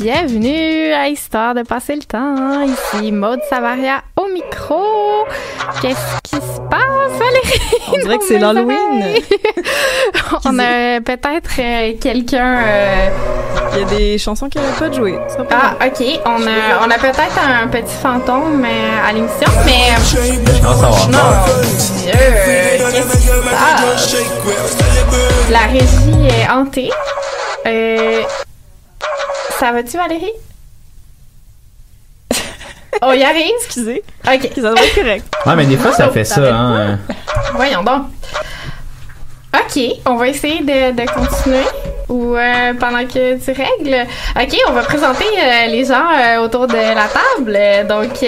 bienvenue à Histoire de passer le temps. Ici Maude Savaria au micro. Qu'est-ce qui se passe, Valérie? On dirait que c'est l'Halloween. On a peut-être quelqu'un... Il y a des chansons qui n'avaient pas de jouer. OK. On a peut-être un petit fantôme à l'émission, mais... Non, ça va. Non, Dieu, qu'est-ce qui se passe? La régie est hantée. Ça va-tu, Valérie? On y arrive? Excusez. OK. Ça va être correct. Ouais, mais des fois, ça fait ça, hein. Voyons donc. OK, on va essayer de continuer ou pendant que tu règles. OK, on va présenter les gens autour de la table. Donc,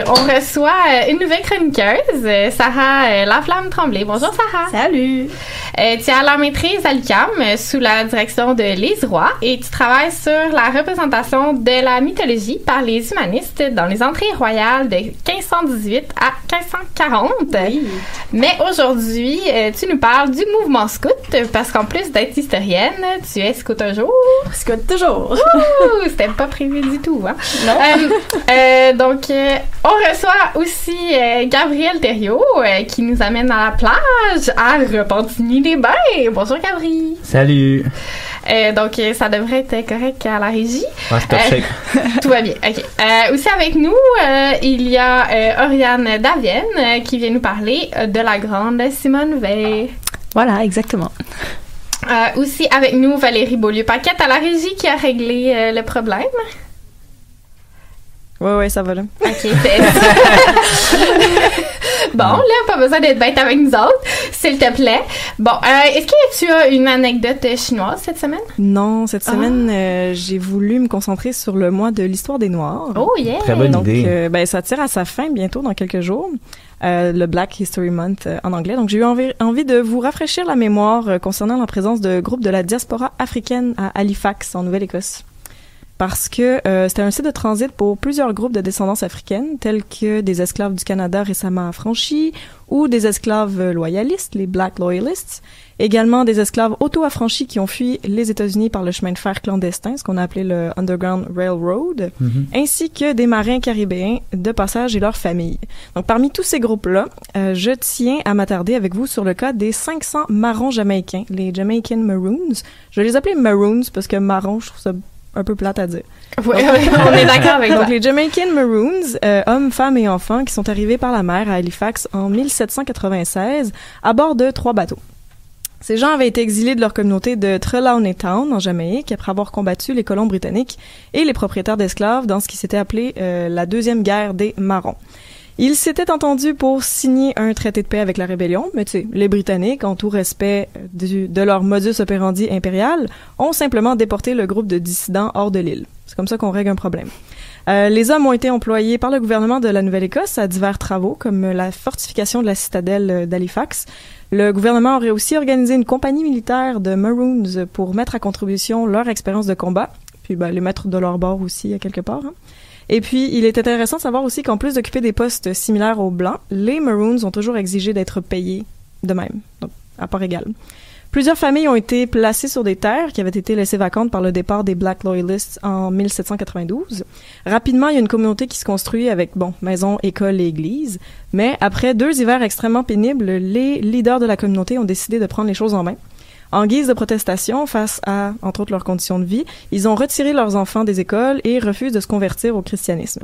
on reçoit une nouvelle chroniqueuse, Sarah Laflamme Tremblay. Bonjour, Sarah. Salut. Tu es à la maîtrise à l'UQAM sous la direction de Lise Roy et tu travailles sur la représentation de la mythologie par les humanistes dans les entrées royales de 1518 à 1540. Oui. Mais aujourd'hui, tu nous parles du mouvement scout parce qu'en plus d'être historienne, tu es scout un jour. Scout toujours. C'était pas prévu du tout, hein? Non. Donc, on reçoit aussi Gabriel Thériault qui nous amène à la plage à Repentigny-les-Bains. Bonjour, Gabriel. Salut. Donc, ça devrait être correct à la régie. Ouais, stop shake. Tout va bien. OK. Aussi avec nous, il y a Oriane Davienne qui vient nous parler de la grande Simone Veil. Voilà, exactement. Aussi avec nous, Valérie Beaulieu-Paquette à la régie qui a réglé le problème. Ouais, ça va là. OK. Bon, là, pas besoin d'être bête avec nous autres, s'il te plaît. Bon, est-ce que tu as une anecdote chinoise cette semaine? Non, cette semaine, j'ai voulu me concentrer sur le mois de l'histoire des Noirs. Oh, yeah! Très bonne idée. Donc, ça tire à sa fin bientôt, dans quelques jours. Le Black History Month en anglais. Donc, j'ai eu envie de vous rafraîchir la mémoire concernant la présence de groupes de la diaspora africaine à Halifax, en Nouvelle-Écosse. Parce que c'était un site de transit pour plusieurs groupes de descendance africaine, tels que des esclaves du Canada récemment affranchis ou des esclaves loyalistes, les Black Loyalists, également des esclaves auto-affranchis qui ont fui les États-Unis par le chemin de fer clandestin, ce qu'on a appelé le Underground Railroad, ainsi que des marins caribéens de passage et leurs familles. Donc, parmi tous ces groupes-là, je tiens à m'attarder avec vous sur le cas des 500 marrons jamaïcains, les Jamaican Maroons. Je vais les appeler Maroons parce que marron, je trouve ça un peu plate à dire. Oui, on est d'accord avec donc, les Jamaican Maroons, hommes, femmes et enfants, qui sont arrivés par la mer à Halifax en 1796 à bord de 3 bateaux. Ces gens avaient été exilés de leur communauté de Trelawney Town, en Jamaïque, après avoir combattu les colons britanniques et les propriétaires d'esclaves dans ce qui s'était appelé la Deuxième Guerre des Marrons. Ils s'étaient entendus pour signer un traité de paix avec la rébellion, mais tu sais, les Britanniques, en tout respect de leur modus operandi impérial, ont simplement déporté le groupe de dissidents hors de l'île. C'est comme ça qu'on règle un problème. Les hommes ont été employés par le gouvernement de la Nouvelle-Écosse à divers travaux, comme la fortification de la citadelle d'Halifax. Le gouvernement aurait aussi organisé une compagnie militaire de Maroons pour mettre à contribution leur expérience de combat, puis les mettre de leur bord aussi à quelque part, hein. Et puis, il est intéressant de savoir aussi qu'en plus d'occuper des postes similaires aux Blancs, les Maroons ont toujours exigé d'être payés de même, donc à part égale. Plusieurs familles ont été placées sur des terres qui avaient été laissées vacantes par le départ des Black Loyalists en 1792. Rapidement, il y a une communauté qui se construit avec, maison, école et église. Mais après 2 hivers extrêmement pénibles, les leaders de la communauté ont décidé de prendre les choses en main. En guise de protestation face à, entre autres, leurs conditions de vie, ils ont retiré leurs enfants des écoles et refusent de se convertir au christianisme.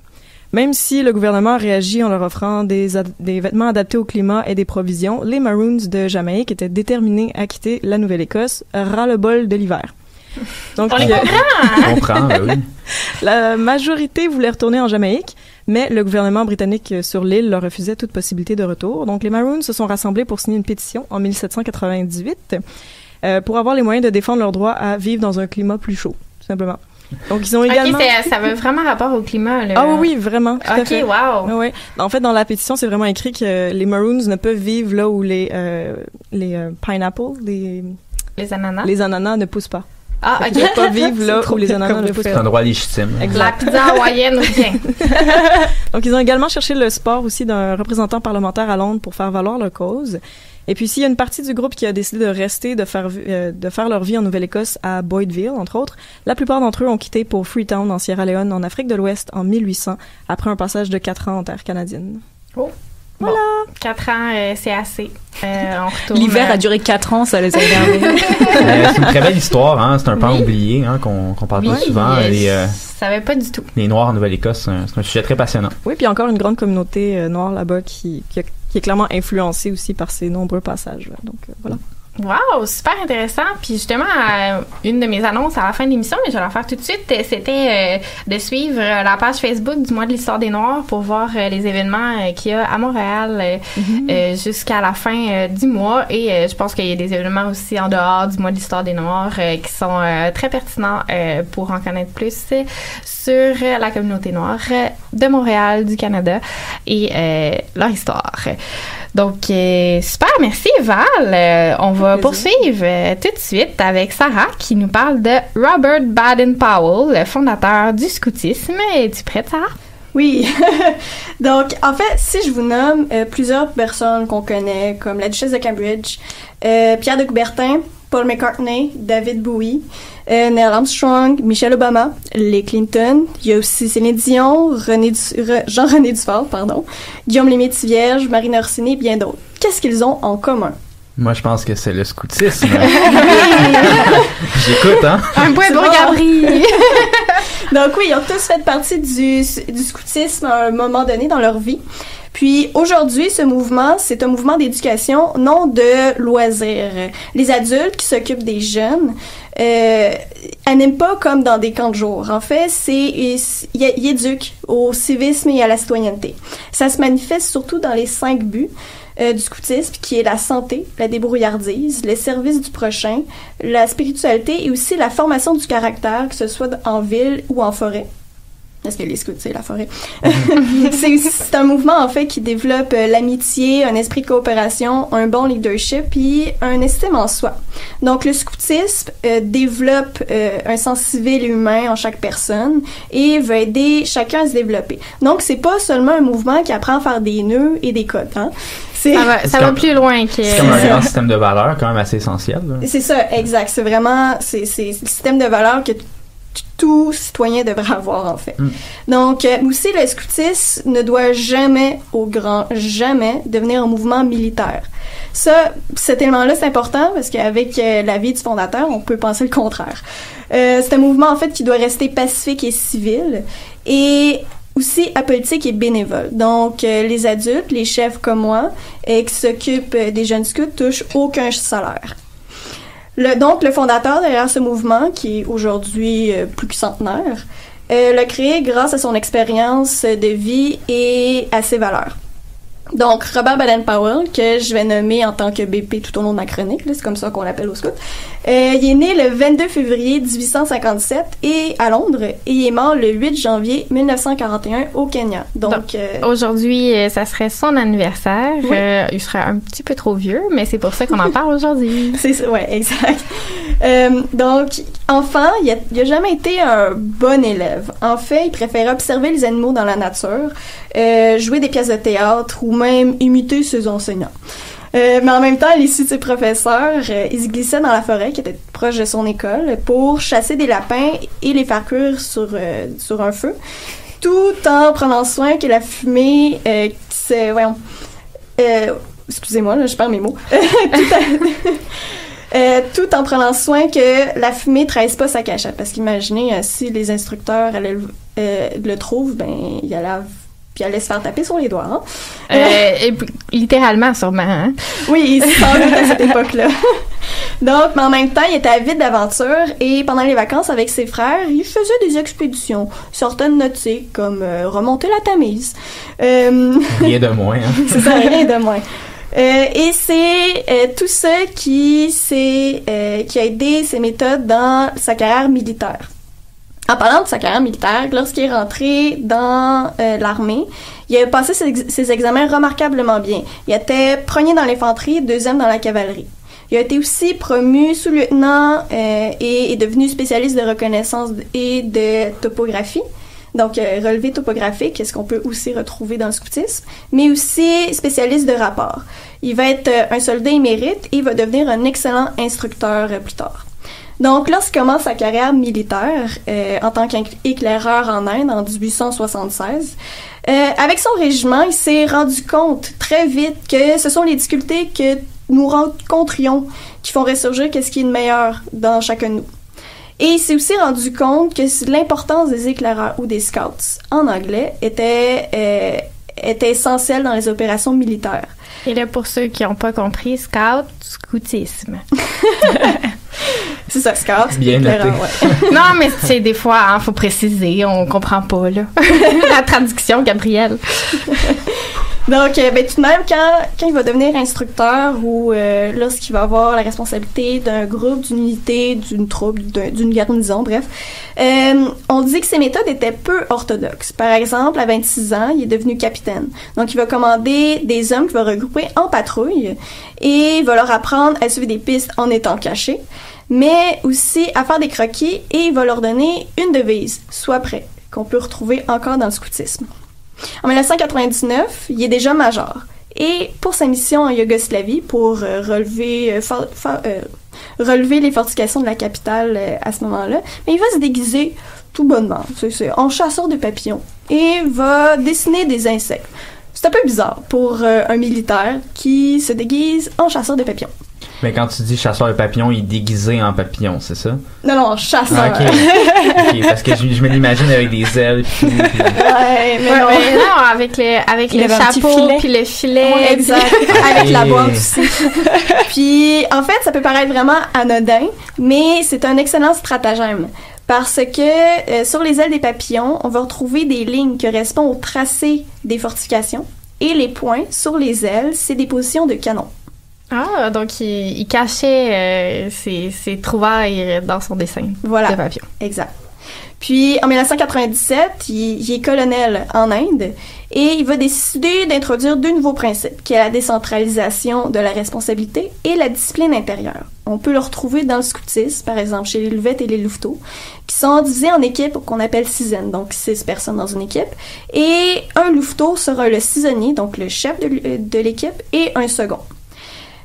Même si le gouvernement réagit en leur offrant des vêtements adaptés au climat et des provisions, les Maroons de Jamaïque étaient déterminés à quitter la Nouvelle-Écosse, ras-le-bol de l'hiver. Donc, on les comprend! On comprend, oui. La majorité voulait retourner en Jamaïque, mais le gouvernement britannique sur l'île leur refusait toute possibilité de retour. Donc, les Maroons se sont rassemblés pour signer une pétition en 1798 pour avoir les moyens de défendre leur droit à vivre dans un climat plus chaud, tout simplement. Donc, ils ont également... OK, ça veut vraiment rapport au climat, là. Ah oui, vraiment, tout à fait. OK, wow! Oui. En fait, dans la pétition, c'est vraiment écrit que les Maroons ne peuvent vivre là où les pineapples, les ananas? Les ananas ne poussent pas. Ah, OK. Ils ne peuvent pas vivre là où les ananas ne poussent pas. C'est un droit légitime. La pizza hawaïenne ou bien. Donc, ils ont également cherché le support aussi d'un représentant parlementaire à Londres pour faire valoir leur cause. Et puis, s'il y a une partie du groupe qui a décidé de rester, de faire leur vie en Nouvelle-Écosse à Boydville, entre autres, la plupart d'entre eux ont quitté pour Freetown, en Sierra Leone, en Afrique de l'Ouest, en 1800, après un passage de 4 ans en terre canadienne. Oh! Voilà! Bon, 4 ans, c'est assez. On retourne... L'hiver a duré 4 ans, ça les a énervés. C'est une très belle histoire, hein. C'est un pan oublié, hein, qu'on parle pas souvent. Je savais pas du tout. Les Noirs en Nouvelle-Écosse, c'est un sujet très passionnant. Oui, puis il y a encore une grande communauté noire là-bas qui est clairement influencée aussi par ces nombreux passages. Donc, voilà. Wow, super intéressant. Puis justement, une de mes annonces à la fin de l'émission, mais je vais la faire tout de suite, c'était de suivre la page Facebook du mois de l'histoire des Noirs pour voir les événements qu'il y a à Montréal jusqu'à la fin du mois. Et je pense qu'il y a des événements aussi en dehors du mois de l'histoire des Noirs qui sont très pertinents pour en connaître plus sur la communauté noire de Montréal, du Canada et leur histoire. Donc, super, merci Val. On va poursuivre tout de suite avec Sarah qui nous parle de Robert Baden-Powell, le fondateur du scoutisme. Es-tu prête, Sarah? Oui. Donc, en fait, si je vous nomme plusieurs personnes qu'on connaît, comme la duchesse de Cambridge, Pierre de Coubertin, Paul McCartney, David Bowie, Neil Armstrong, Michelle Obama, les Clinton, il y a aussi Céline Dion, Jean-René Dufort, Guillaume Lémétivierge, Marine Orsini et bien d'autres. Qu'est-ce qu'ils ont en commun? Moi, je pense que c'est le scoutisme. J'écoute, hein? Un point pour Gabriel! Donc oui, ils ont tous fait partie du scoutisme à un moment donné dans leur vie. Puis aujourd'hui, ce mouvement, c'est un mouvement d'éducation, non de loisirs. Les adultes qui s'occupent des jeunes animent pas comme dans des camps de jour. En fait, ils éduquent au civisme et à la citoyenneté. Ça se manifeste surtout dans les 5 buts du scoutisme, qui est la santé, la débrouillardise, le service du prochain, la spiritualité et aussi la formation du caractère, que ce soit en ville ou en forêt. Parce que les scouts, c'est la forêt. c'est un mouvement, en fait, qui développe l'amitié, un esprit de coopération, un bon leadership, puis un estime en soi. Donc, le scoutisme développe un sens civil et humain en chaque personne et veut aider chacun à se développer. Donc, c'est pas seulement un mouvement qui apprend à faire des nœuds et des cotes, hein. Ça va plus loin que... C'est comme un grand système de valeurs, quand même assez essentiel. Là. C'est ça, exact. C'est vraiment... C'est le système de valeurs que tout citoyen devrait avoir, en fait. Donc, aussi, le scoutisme ne doit jamais, au grand jamais, devenir un mouvement militaire. Cet élément-là, c'est important parce qu'avec la vie du fondateur, on peut penser le contraire. C'est un mouvement, en fait, qui doit rester pacifique et civil et aussi apolitique et bénévole. Donc, les adultes, les chefs comme moi, qui s'occupent des jeunes scouts, touchent aucun salaire. Donc, le fondateur derrière ce mouvement, qui est aujourd'hui plus que centenaire, l'a créé grâce à son expérience de vie et à ses valeurs. Donc, Robert Baden-Powell, que je vais nommer en tant que BP tout au long de ma chronique, là, c'est comme ça qu'on l'appelle au scout, il est né le 22 février 1857 à Londres et il est mort le 8 janvier 1941 au Kenya. Donc aujourd'hui, ça serait son anniversaire. Oui. Il serait un petit peu trop vieux, mais c'est pour ça qu'on en parle aujourd'hui. C'est ça, ouais, exact. Donc, enfant, il a jamais été un bon élève. En fait, il préférait observer les animaux dans la nature, jouer des pièces de théâtre ou même imiter ses enseignants. Mais en même temps, à l'issue de ses professeurs, il se glissait dans la forêt qui était proche de son école pour chasser des lapins et les faire cuire sur un feu, tout en prenant soin que la fumée excusez-moi, là, je perds mes mots. Tout en prenant soin que la fumée ne trahisse pas sa cachette. Parce qu'imaginez, si les instructeurs le trouvent, ben, il allait se faire taper sur les doigts. Hein? Et littéralement, sûrement. Hein? Oui, sans doute à cette époque-là. Donc, mais en même temps, il était avide d'aventure et pendant les vacances avec ses frères, il faisait des expéditions, certaines nautiques, comme remonter la Tamise. Rien de moins. Hein? C'est ça, rien de moins. Et c'est tout ça qui a aidé ses méthodes dans sa carrière militaire. En parlant de sa carrière militaire, lorsqu'il est rentré dans l'armée, il a passé ses examens remarquablement bien. Il était premier dans l'infanterie, deuxième dans la cavalerie. Il a été aussi promu sous-lieutenant et est devenu spécialiste de reconnaissance et de topographie. Donc, relevé topographique, ce qu'on peut aussi retrouver dans le scoutisme, mais aussi spécialiste de rapport. Il va être un soldat émérite et il va devenir un excellent instructeur plus tard. Donc, lorsqu'il commence sa carrière militaire en tant qu'éclaireur en Inde en 1876, avec son régiment, il s'est rendu compte très vite que ce sont les difficultés que nous rencontrions qui font ressurgir qu'est-ce qui est de meilleur dans chacun de nous. Et il s'est aussi rendu compte que l'importance des éclaireurs ou des scouts en anglais était essentielle dans les opérations militaires. Et là, pour ceux qui n'ont pas compris, scoutisme. C'est ça, scout. Bien noté. Ouais. Non, mais tu sais, des fois, faut préciser, on comprend pas, là. La traduction, Gabrielle. Donc, tout de même, quand il va devenir instructeur ou lorsqu'il va avoir la responsabilité d'un groupe, d'une unité, d'une troupe, d'une garnison, bref, on dit que ses méthodes étaient peu orthodoxes. Par exemple, à 26 ans, il est devenu capitaine. Donc, il va commander des hommes qu'il va regrouper en patrouille et il va leur apprendre à suivre des pistes en étant cachés, mais aussi à faire des croquis et il va leur donner une devise, « Sois prêt », qu'on peut retrouver encore dans le scoutisme. En 1999, il est déjà major. Et pour sa mission en Yougoslavie, pour relever les fortifications de la capitale à ce moment-là, mais il va se déguiser tout bonnement, en chasseur de papillons, et va dessiner des insectes. C'est un peu bizarre pour un militaire qui se déguise en chasseur de papillons. Mais quand tu dis chasseur de papillons, il est déguisé en papillon, c'est ça? Non, chasseur. Ah, ok, parce que je me l'imagine avec des ailes pis tout. Ouais, mais non. Mais non, avec le chapeau puis le filet. Ouais, exact. Avec la boîte aussi. Puis, en fait, ça peut paraître vraiment anodin, mais c'est un excellent stratagème. Parce que sur les ailes des papillons, on va retrouver des lignes qui correspondent au tracé des fortifications. Et les points sur les ailes, c'est des positions de canon. Ah, donc il cachait ses trouvailles dans son dessin de papillon. Exact. Puis, en 1997, il est colonel en Inde et il va décider d'introduire deux nouveaux principes, qui est la décentralisation de la responsabilité et la discipline intérieure. On peut le retrouver dans le scoutisme, par exemple, chez les Louvettes et les Louveteaux, qui sont divisés en équipes qu'on appelle sizaines, donc 6 personnes dans une équipe. Et un Louveteau sera le cisonnier, donc le chef de l'équipe, et un second.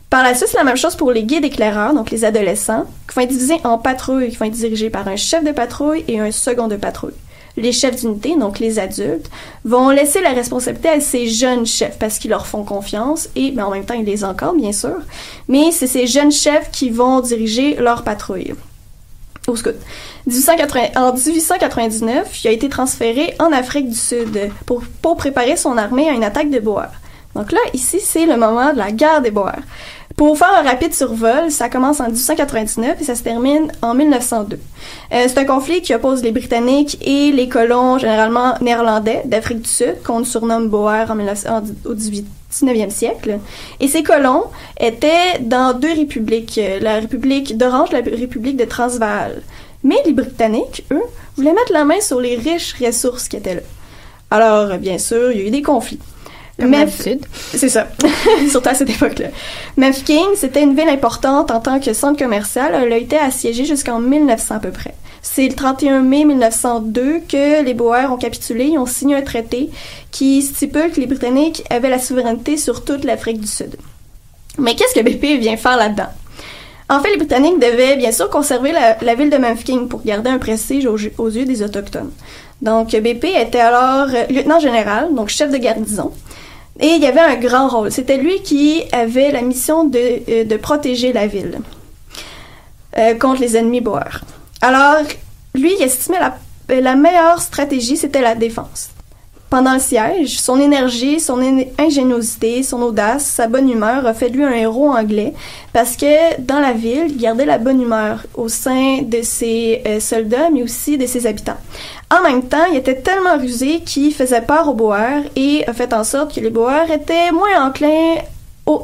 Par la suite, c'est la même chose pour les guides éclaireurs, donc les adolescents, qui vont être divisés en patrouilles, qui vont être dirigés par un chef de patrouille et un second de patrouille. Les chefs d'unité, donc les adultes, vont laisser la responsabilité à ces jeunes chefs parce qu'ils leur font confiance et en même temps, ils les encadrent, bien sûr. Mais c'est ces jeunes chefs qui vont diriger leur patrouille. Au scout. En 1899, il a été transféré en Afrique du Sud pour préparer son armée à une attaque de Boers. Donc là, ici, c'est le moment de la guerre des Boers. Pour faire un rapide survol, ça commence en 1899 et ça se termine en 1902. C'est un conflit qui oppose les Britanniques et les colons, généralement néerlandais, d'Afrique du Sud, qu'on surnomme Boers au 19e siècle. Et ces colons étaient dans deux républiques, la République d'Orange et la République de Transvaal. Mais les Britanniques, eux, voulaient mettre la main sur les riches ressources qui étaient là. Alors, bien sûr, il y a eu des conflits. C'est ça, surtout à cette époque-là. Mafeking, c'était une ville importante en tant que centre commercial. Elle a été assiégée jusqu'en 1900 à peu près. C'est le 31 mai 1902 que les Boers ont capitulé. Ils ont signé un traité qui stipule que les Britanniques avaient la souveraineté sur toute l'Afrique du Sud. Mais qu'est-ce que BP vient faire là-dedans? En fait, les Britanniques devaient bien sûr conserver la ville de Mafeking pour garder un prestige aux yeux des Autochtones. Donc, BP était alors lieutenant général, donc chef de garnison. Et il y avait un grand rôle. C'était lui qui avait la mission de protéger la ville contre les ennemis Boers. Alors, lui, il estimait la meilleure stratégie, c'était la défense. Pendant le siège, son énergie, son ingéniosité, son audace, sa bonne humeur a fait de lui un héros anglais parce que dans la ville, il gardait la bonne humeur au sein de ses soldats, mais aussi de ses habitants. En même temps, il était tellement rusé qu'il faisait peur aux Boers et a fait en sorte que les Boers étaient moins enclins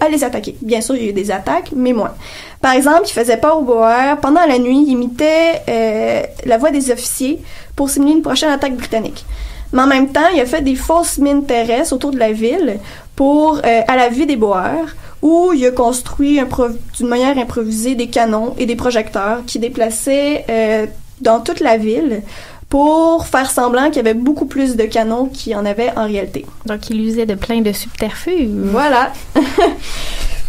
à les attaquer. Bien sûr, il y a eu des attaques, mais moins. Par exemple, il faisait peur aux Boers. Pendant la nuit, il imitait la voix des officiers pour simuler une prochaine attaque britannique. Mais en même temps, il a fait des fausses mines terrestres autour de la ville à la vue des Boers, où il a construit d'une manière improvisée des canons et des projecteurs qui déplaçaient dans toute la ville pour faire semblant qu'il y avait beaucoup plus de canons qu'il y en avait en réalité. Donc, il usait de plein de subterfuges. Voilà.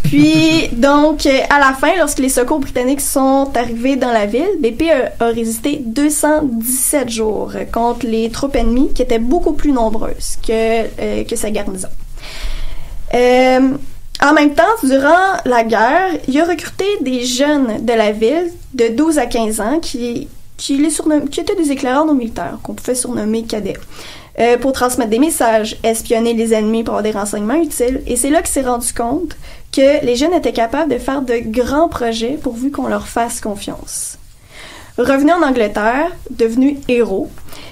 Puis, donc, à la fin, lorsque les secours britanniques sont arrivés dans la ville, BP a résisté 217 jours contre les troupes ennemies qui étaient beaucoup plus nombreuses que sa garnison. En même temps, durant la guerre, il a recruté des jeunes de la ville de 12 à 15 ans qui étaient des éclaireurs non militaires, qu'on pouvait surnommer cadets, pour transmettre des messages, espionner les ennemis pour avoir des renseignements utiles. Et c'est là qu'il s'est rendu compte que les jeunes étaient capables de faire de grands projets pourvu qu'on leur fasse confiance. Revenu en Angleterre, devenu héros,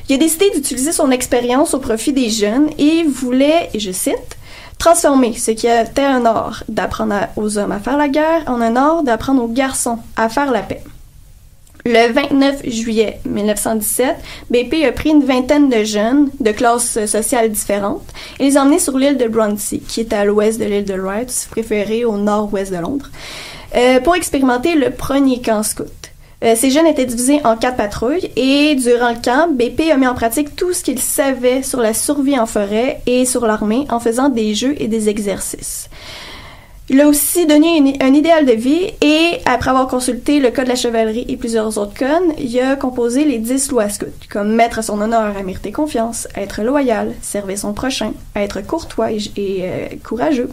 il a décidé d'utiliser son expérience au profit des jeunes et voulait, et je cite, transformer ce qui était un art d'apprendre aux hommes à faire la guerre en un art d'apprendre aux garçons à faire la paix. Le 29 juillet 1917, BP a pris une vingtaine de jeunes de classes sociales différentes et les a emmenés sur l'île de Bruntsea, qui est à l'ouest de l'île de Wight, si vous préférez au nord-ouest de Londres, pour expérimenter le premier camp scout. Ces jeunes étaient divisés en 4 patrouilles et durant le camp, BP a mis en pratique tout ce qu'il savait sur la survie en forêt et sur l'armée en faisant des jeux et des exercices. Il a aussi donné un idéal de vie et, après avoir consulté le code de la chevalerie et plusieurs autres codes, il a composé les 10 lois scouts, comme mettre son honneur à mériter confiance, être loyal, servir son prochain, être courtois et courageux,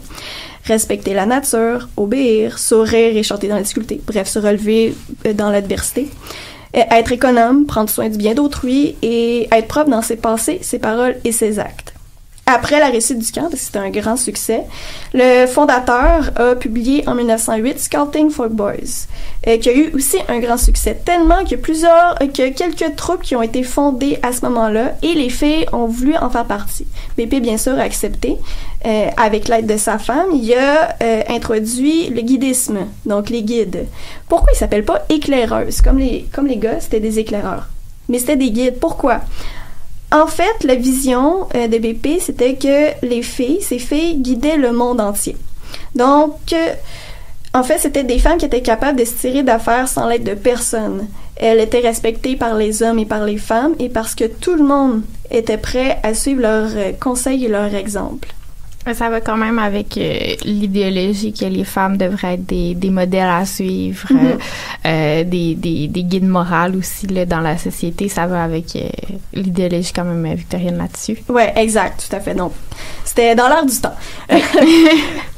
respecter la nature, obéir, sourire et chanter dans la difficulté, bref, se relever dans l'adversité, être économe, prendre soin du bien d'autrui et être propre dans ses pensées, ses paroles et ses actes. Après la réussite du camp, parce que c'était un grand succès, le fondateur a publié en 1908 Scouting for Boys, qui a eu aussi un grand succès, tellement qu'il y a quelques troupes qui ont été fondées à ce moment-là et les filles ont voulu en faire partie. BP, bien sûr, a accepté. Avec l'aide de sa femme, il a introduit le guidisme, donc les guides. Pourquoi ils s'appellent pas éclaireuses? Comme les gars, c'était des éclaireurs. Mais c'était des guides. Pourquoi? En fait, la vision de BP, c'était que ces filles guidaient le monde entier. Donc, en fait, c'était des femmes qui étaient capables de se tirer d'affaire sans l'aide de personne. Elles étaient respectées par les hommes et par les femmes, et parce que tout le monde était prêt à suivre leurs conseils et leurs exemples. Ça va quand même avec l'idéologie que les femmes devraient être des modèles à suivre, des guides moraux aussi là, dans la société. Ça va avec l'idéologie quand même victorienne là-dessus. Ouais, exact, tout à fait. Donc, c'était dans l'air du temps.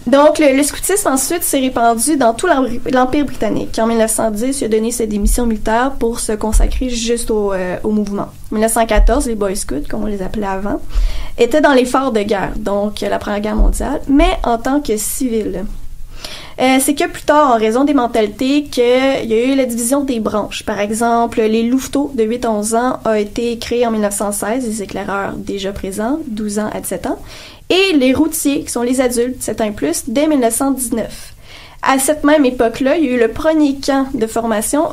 Donc, le scoutisme ensuite s'est répandu dans tout l'Empire britannique. En 1910, il a donné sa démission militaire pour se consacrer juste au mouvement. En 1914, les Boy Scouts, comme on les appelait avant, étaient dans l'effort de guerre, donc la Première Guerre mondiale, mais en tant que civils. C'est que plus tard, en raison des mentalités, qu'il y a eu la division des branches. Par exemple, les louveteaux de 8 à 11 ans a été créé en 1916, les éclaireurs déjà présents, 12 ans à 17 ans, et les routiers, qui sont les adultes, 7 ans et plus, dès 1919. À cette même époque-là, il y a eu le premier camp de formation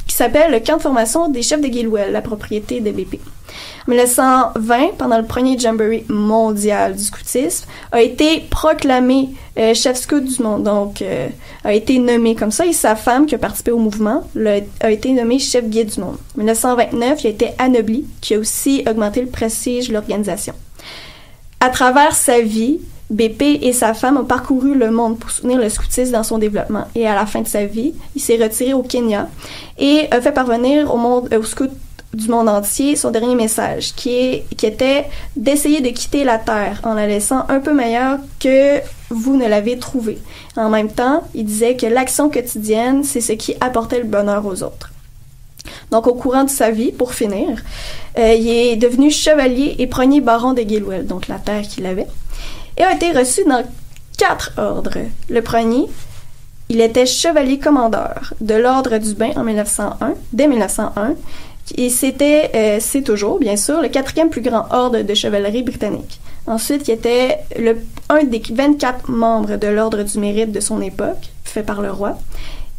qui s'appelle le camp de formation des chefs de Gilwell, la propriété de BP. En 1920, pendant le premier jamboree mondial du scoutisme, a été proclamé chef scout du monde, donc a été nommé comme ça, et sa femme qui a participé au mouvement a été nommée chef guide du monde. En 1929, il a été anobli, qui a aussi augmenté le prestige de l'organisation. À travers sa vie, BP et sa femme ont parcouru le monde pour soutenir le scoutisme dans son développement. Et à la fin de sa vie, il s'est retiré au Kenya et a fait parvenir aux scouts du monde entier son dernier message, qui était d'essayer de quitter la Terre en la laissant un peu meilleure que vous ne l'avez trouvée. En même temps, il disait que l'action quotidienne, c'est ce qui apportait le bonheur aux autres. Donc, au courant de sa vie, pour finir, il est devenu chevalier et premier baron de Gilwell, donc la terre qu'il avait, et a été reçu dans 4 ordres. Le premier, il était chevalier commandeur de l'ordre du bain dès 1901, et c'est toujours, bien sûr, le 4e plus grand ordre de chevalerie britannique. Ensuite, il était un des 24 membres de l'ordre du mérite de son époque, fait par le roi,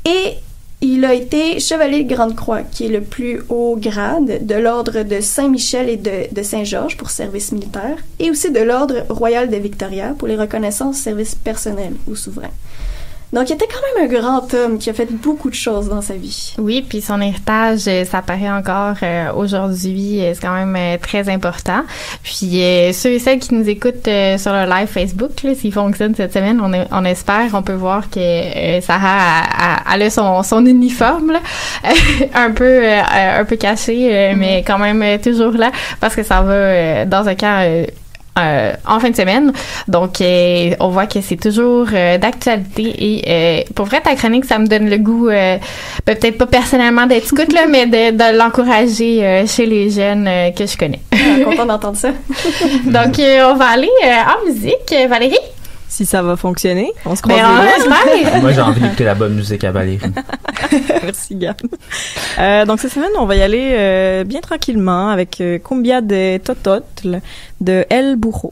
et il a été chevalier de Grande-Croix, qui est le plus haut grade de l'ordre de Saint-Michel et de Saint-Georges pour service militaire, et aussi de l'ordre royal de Victoria pour les reconnaissances services personnels ou souverains. Donc, il était quand même un grand homme qui a fait beaucoup de choses dans sa vie. Oui, puis son héritage, ça paraît encore aujourd'hui, c'est quand même très important. Puis ceux et celles qui nous écoutent sur le live Facebook, là, s'il fonctionne cette semaine, on espère, on peut voir que Sarah elle a son uniforme là, un peu caché, mais quand même toujours là, parce que ça va dans un camp en fin de semaine. Donc, on voit que c'est toujours d'actualité et pour vrai, ta chronique, ça me donne le goût, peut-être pas personnellement d'être scout, là, mais de l'encourager chez les jeunes que je connais. Content d'entendre ça. Donc, on va aller en musique. Valérie? Si ça va fonctionner, on se croise les doigts. Moi, j'ai envie d'écouter la bonne musique à Valérie. Merci, Gab. Donc, cette semaine, on va y aller bien tranquillement avec Cumbia de Tototl de El Burro.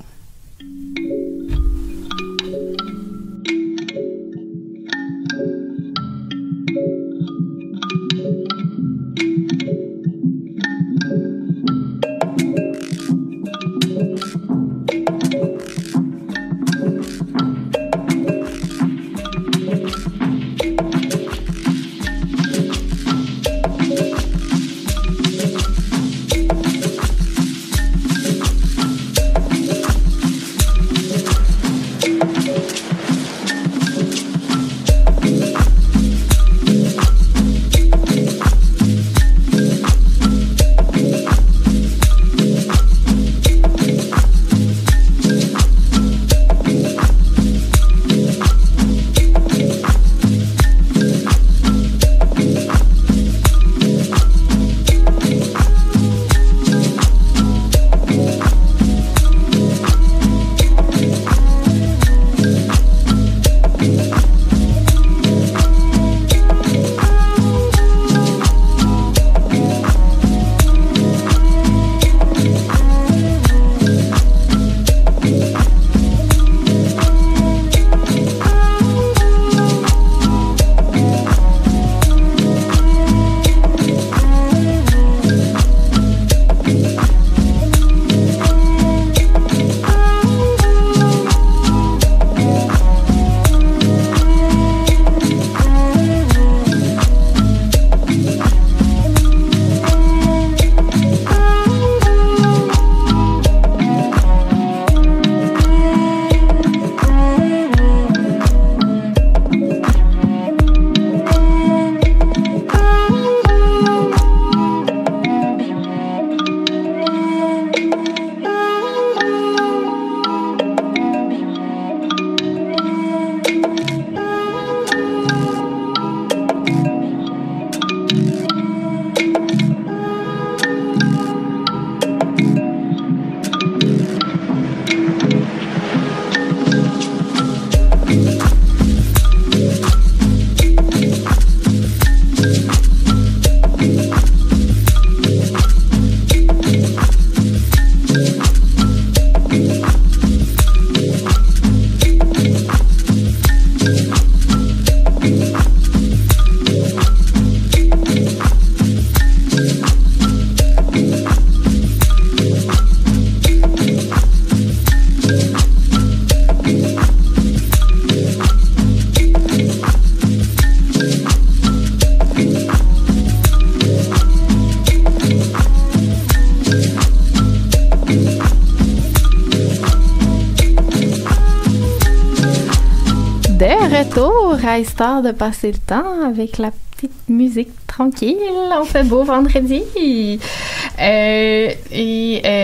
retour à histoire de passer le temps avec la petite musique tranquille. On fait beau vendredi.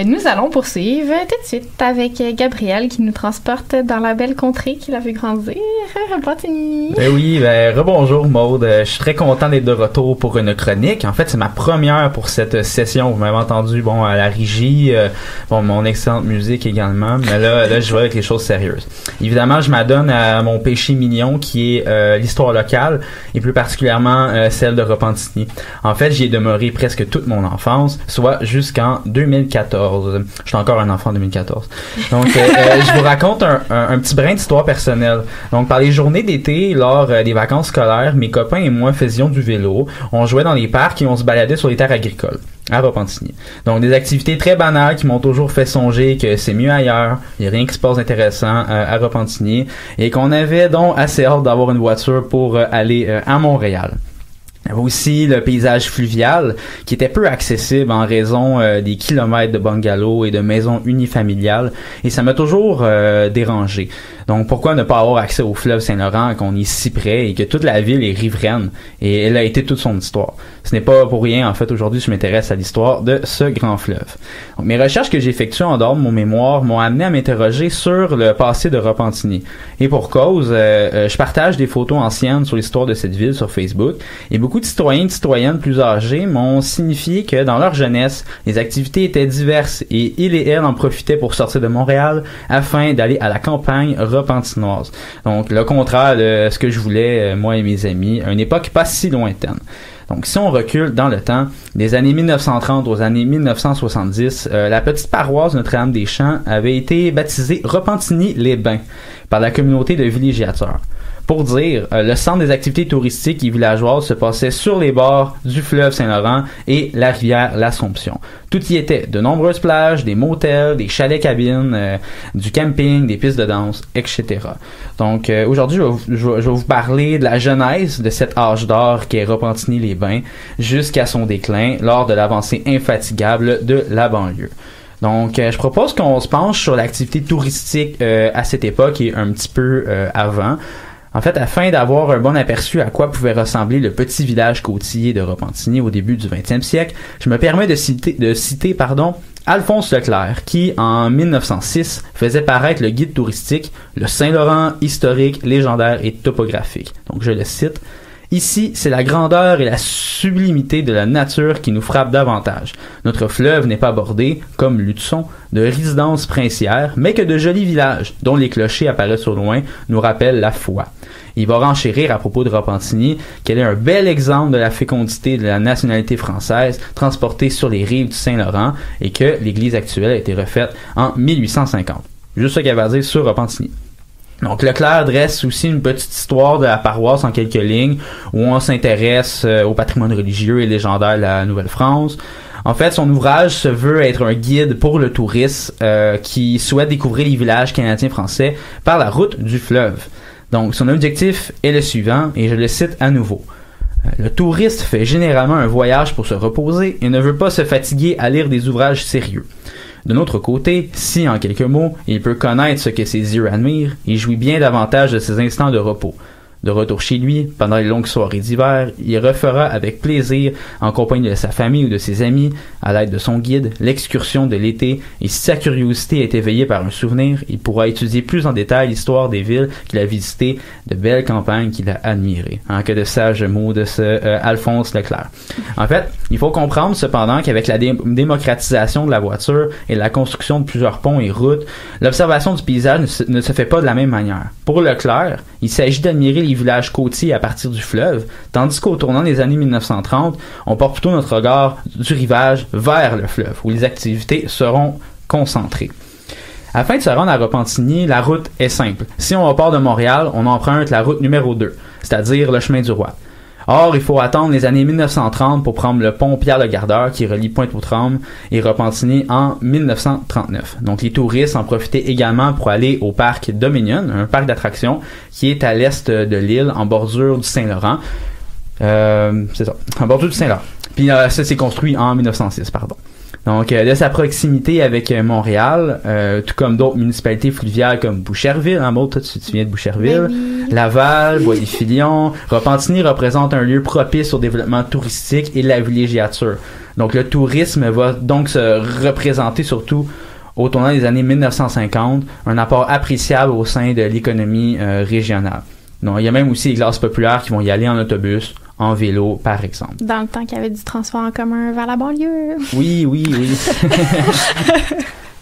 Nous allons poursuivre tout de suite avec Gabriel qui nous transporte dans la belle contrée qu'il a vu grandir. Rebonjour. Oui, rebonjour Maude. Je suis très content d'être de retour pour une chronique. En fait, c'est ma première pour cette session. Vous m'avez entendu, à la régie, mon excellente musique également. Mais là, je vais avec les choses sérieuses. Évidemment, je m'adonne à mon péché mignon qui est l'histoire locale et plus particulièrement celle de Repentigny. En fait, j'y ai demeuré presque toute mon enfance, soit jusqu'en 2014. J'étais encore un enfant en 2014. Donc, je vous raconte un petit brin d'histoire personnelle. Donc, par les journées d'été, lors des vacances scolaires, mes copains et moi faisions du vélo. On jouait dans les parcs et on se baladait sur les terres agricoles. à Repentigny. Donc des activités très banales qui m'ont toujours fait songer que c'est mieux ailleurs, il n'y a rien qui se passe intéressant à Repentigny et qu'on avait donc assez hâte d'avoir une voiture pour aller à Montréal. Il y avait aussi le paysage fluvial qui était peu accessible en raison des kilomètres de bungalows et de maisons unifamiliales et ça m'a toujours dérangé. Donc pourquoi ne pas avoir accès au fleuve Saint-Laurent qu'on est si près et que toute la ville est riveraine et elle a été toute son histoire. Ce n'est pas pour rien en fait aujourd'hui je m'intéresse à l'histoire de ce grand fleuve. Donc, mes recherches que j'ai effectuées en dehors de mon mémoire m'ont amené à m'interroger sur le passé de Repentigny. Et pour cause, je partage des photos anciennes sur l'histoire de cette ville sur Facebook et beaucoup de citoyens et de citoyennes plus âgés m'ont signifié que dans leur jeunesse, les activités étaient diverses et ils et elles en profitaient pour sortir de Montréal afin d'aller à la campagne repentinoise. Donc le contraire de ce que je voulais, moi et mes amis, à une époque pas si lointaine. Donc, si on recule dans le temps, des années 1930 aux années 1970, la petite paroisse Notre-Dame-des-Champs avait été baptisée Repentigny-les-Bains par la communauté de villégiateurs. Pour dire, le centre des activités touristiques et villageoises se passait sur les bords du fleuve Saint-Laurent et la rivière l'Assomption. Tout y était, de nombreuses plages, des motels, des chalets-cabines, du camping, des pistes de danse, etc. Donc aujourd'hui, je vais vous parler de la genèse de cet âge d'or qui est Repentigny-les-Bains jusqu'à son déclin lors de l'avancée infatigable de la banlieue. Donc, je propose qu'on se penche sur l'activité touristique à cette époque et un petit peu avant. En fait, afin d'avoir un bon aperçu à quoi pouvait ressembler le petit village côtier de Repentigny au début du 20e siècle, je me permets de citer Alphonse Leclerc, qui, en 1906, faisait paraître le guide touristique, le Saint-Laurent historique, légendaire et topographique. Donc, je le cite. Ici, c'est la grandeur et la sublimité de la nature qui nous frappe davantage. Notre fleuve n'est pas bordé, comme Luçon, de résidences princières, mais que de jolis villages, dont les clochers apparaissent au loin, nous rappellent la foi. Il va renchérir à propos de Repentigny qu'elle est un bel exemple de la fécondité de la nationalité française transportée sur les rives du Saint-Laurent et que l'église actuelle a été refaite en 1850. Juste ce qu'il y avait à dire sur Repentigny. Donc, Leclerc dresse aussi une petite histoire de la paroisse en quelques lignes où on s'intéresse au patrimoine religieux et légendaire de la Nouvelle-France. En fait, son ouvrage se veut être un guide pour le touriste qui souhaite découvrir les villages canadiens-français par la route du fleuve. Donc, son objectif est le suivant, et je le cite à nouveau. Le touriste fait généralement un voyage pour se reposer et ne veut pas se fatiguer à lire des ouvrages sérieux. De notre côté, si, en quelques mots, il peut connaître ce que ses yeux admirent, il jouit bien davantage de ses instants de repos. De retour chez lui, pendant les longues soirées d'hiver, il refera avec plaisir, en compagnie de sa famille ou de ses amis, à l'aide de son guide, l'excursion de l'été, et si sa curiosité est éveillée par un souvenir, il pourra étudier plus en détail l'histoire des villes qu'il a visitées, de belles campagnes qu'il a admirées. Que de sages mots de ce Alphonse Leclerc. En fait, il faut comprendre cependant qu'avec la démocratisation de la voiture et la construction de plusieurs ponts et routes, l'observation du paysage ne se fait pas de la même manière. Pour Leclerc, il s'agit d'admirer les villages côtiers à partir du fleuve, tandis qu'au tournant des années 1930, on porte plutôt notre regard du rivage vers le fleuve, où les activités seront concentrées. Afin de se rendre à Repentigny, la route est simple. Si on repart de Montréal, on emprunte la route numéro 2, c'est-à-dire le chemin du Roi. Or, il faut attendre les années 1930 pour prendre le pont Pierre-le-Gardeur qui relie Pointe-aux-Trembles et Repentigny en 1939. Donc, les touristes en profitaient également pour aller au parc Dominion, un parc d'attractions qui est à l'est de l'île, en bordure du Saint-Laurent. C'est ça, en bordure du Saint-Laurent. Puis ça s'est construit en 1906, pardon. Donc, de sa proximité avec Montréal, tout comme d'autres municipalités fluviales comme Boucherville, Maud, toi, tu viens de Boucherville, oui. Laval, Bois-des-Filions, Repentigny représente un lieu propice au développement touristique et de la villégiature. Donc, le tourisme va donc se représenter surtout au tournant des années 1950, un apport appréciable au sein de l'économie régionale. Donc, il y a même aussi les classes populaires qui vont y aller en autobus, en vélo, par exemple. Dans le temps qu'il y avait du transport en commun vers la banlieue. Oui.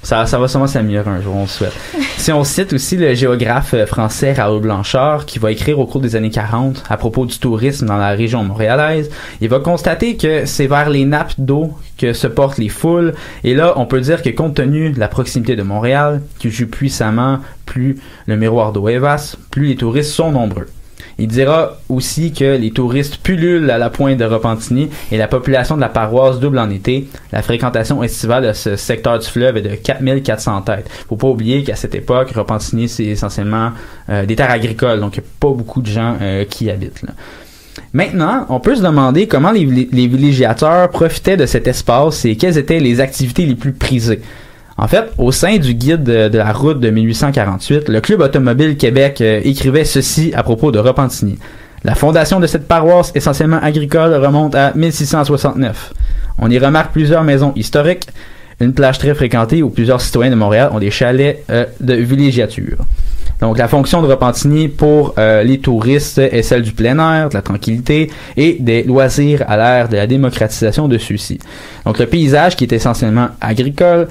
Ça va sûrement s'améliorer un jour, on le souhaite. Si on cite aussi le géographe français Raoul Blanchard, qui va écrire au cours des années 40 à propos du tourisme dans la région montréalaise, il va constater que c'est vers les nappes d'eau que se portent les foules, et là, on peut dire que compte tenu de la proximité de Montréal, qui joue puissamment, plus le miroir d'eau est vaste, plus les touristes sont nombreux. Il dira aussi que les touristes pullulent à la pointe de Repentigny et la population de la paroisse double en été. La fréquentation estivale de ce secteur du fleuve est de 4400 têtes. Faut pas oublier qu'à cette époque, Repentigny, c'est essentiellement des terres agricoles, donc il n'y a pas beaucoup de gens qui y habitent, là. Maintenant, on peut se demander comment les villégiateurs profitaient de cet espace et quelles étaient les activités les plus prisées. En fait, au sein du guide de la route de 1848, le Club automobile Québec écrivait ceci à propos de Repentigny. La fondation de cette paroisse essentiellement agricole remonte à 1669. On y remarque plusieurs maisons historiques, une plage très fréquentée où plusieurs citoyens de Montréal ont des chalets de villégiature. Donc, la fonction de Repentigny pour les touristes est celle du plein air, de la tranquillité et des loisirs à l'ère de la démocratisation de ceux-ci. Donc, le paysage qui est essentiellement agricole,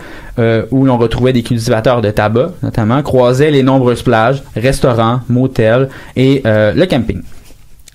où l'on retrouvait des cultivateurs de tabac, notamment, croisait les nombreuses plages, restaurants, motels et le camping.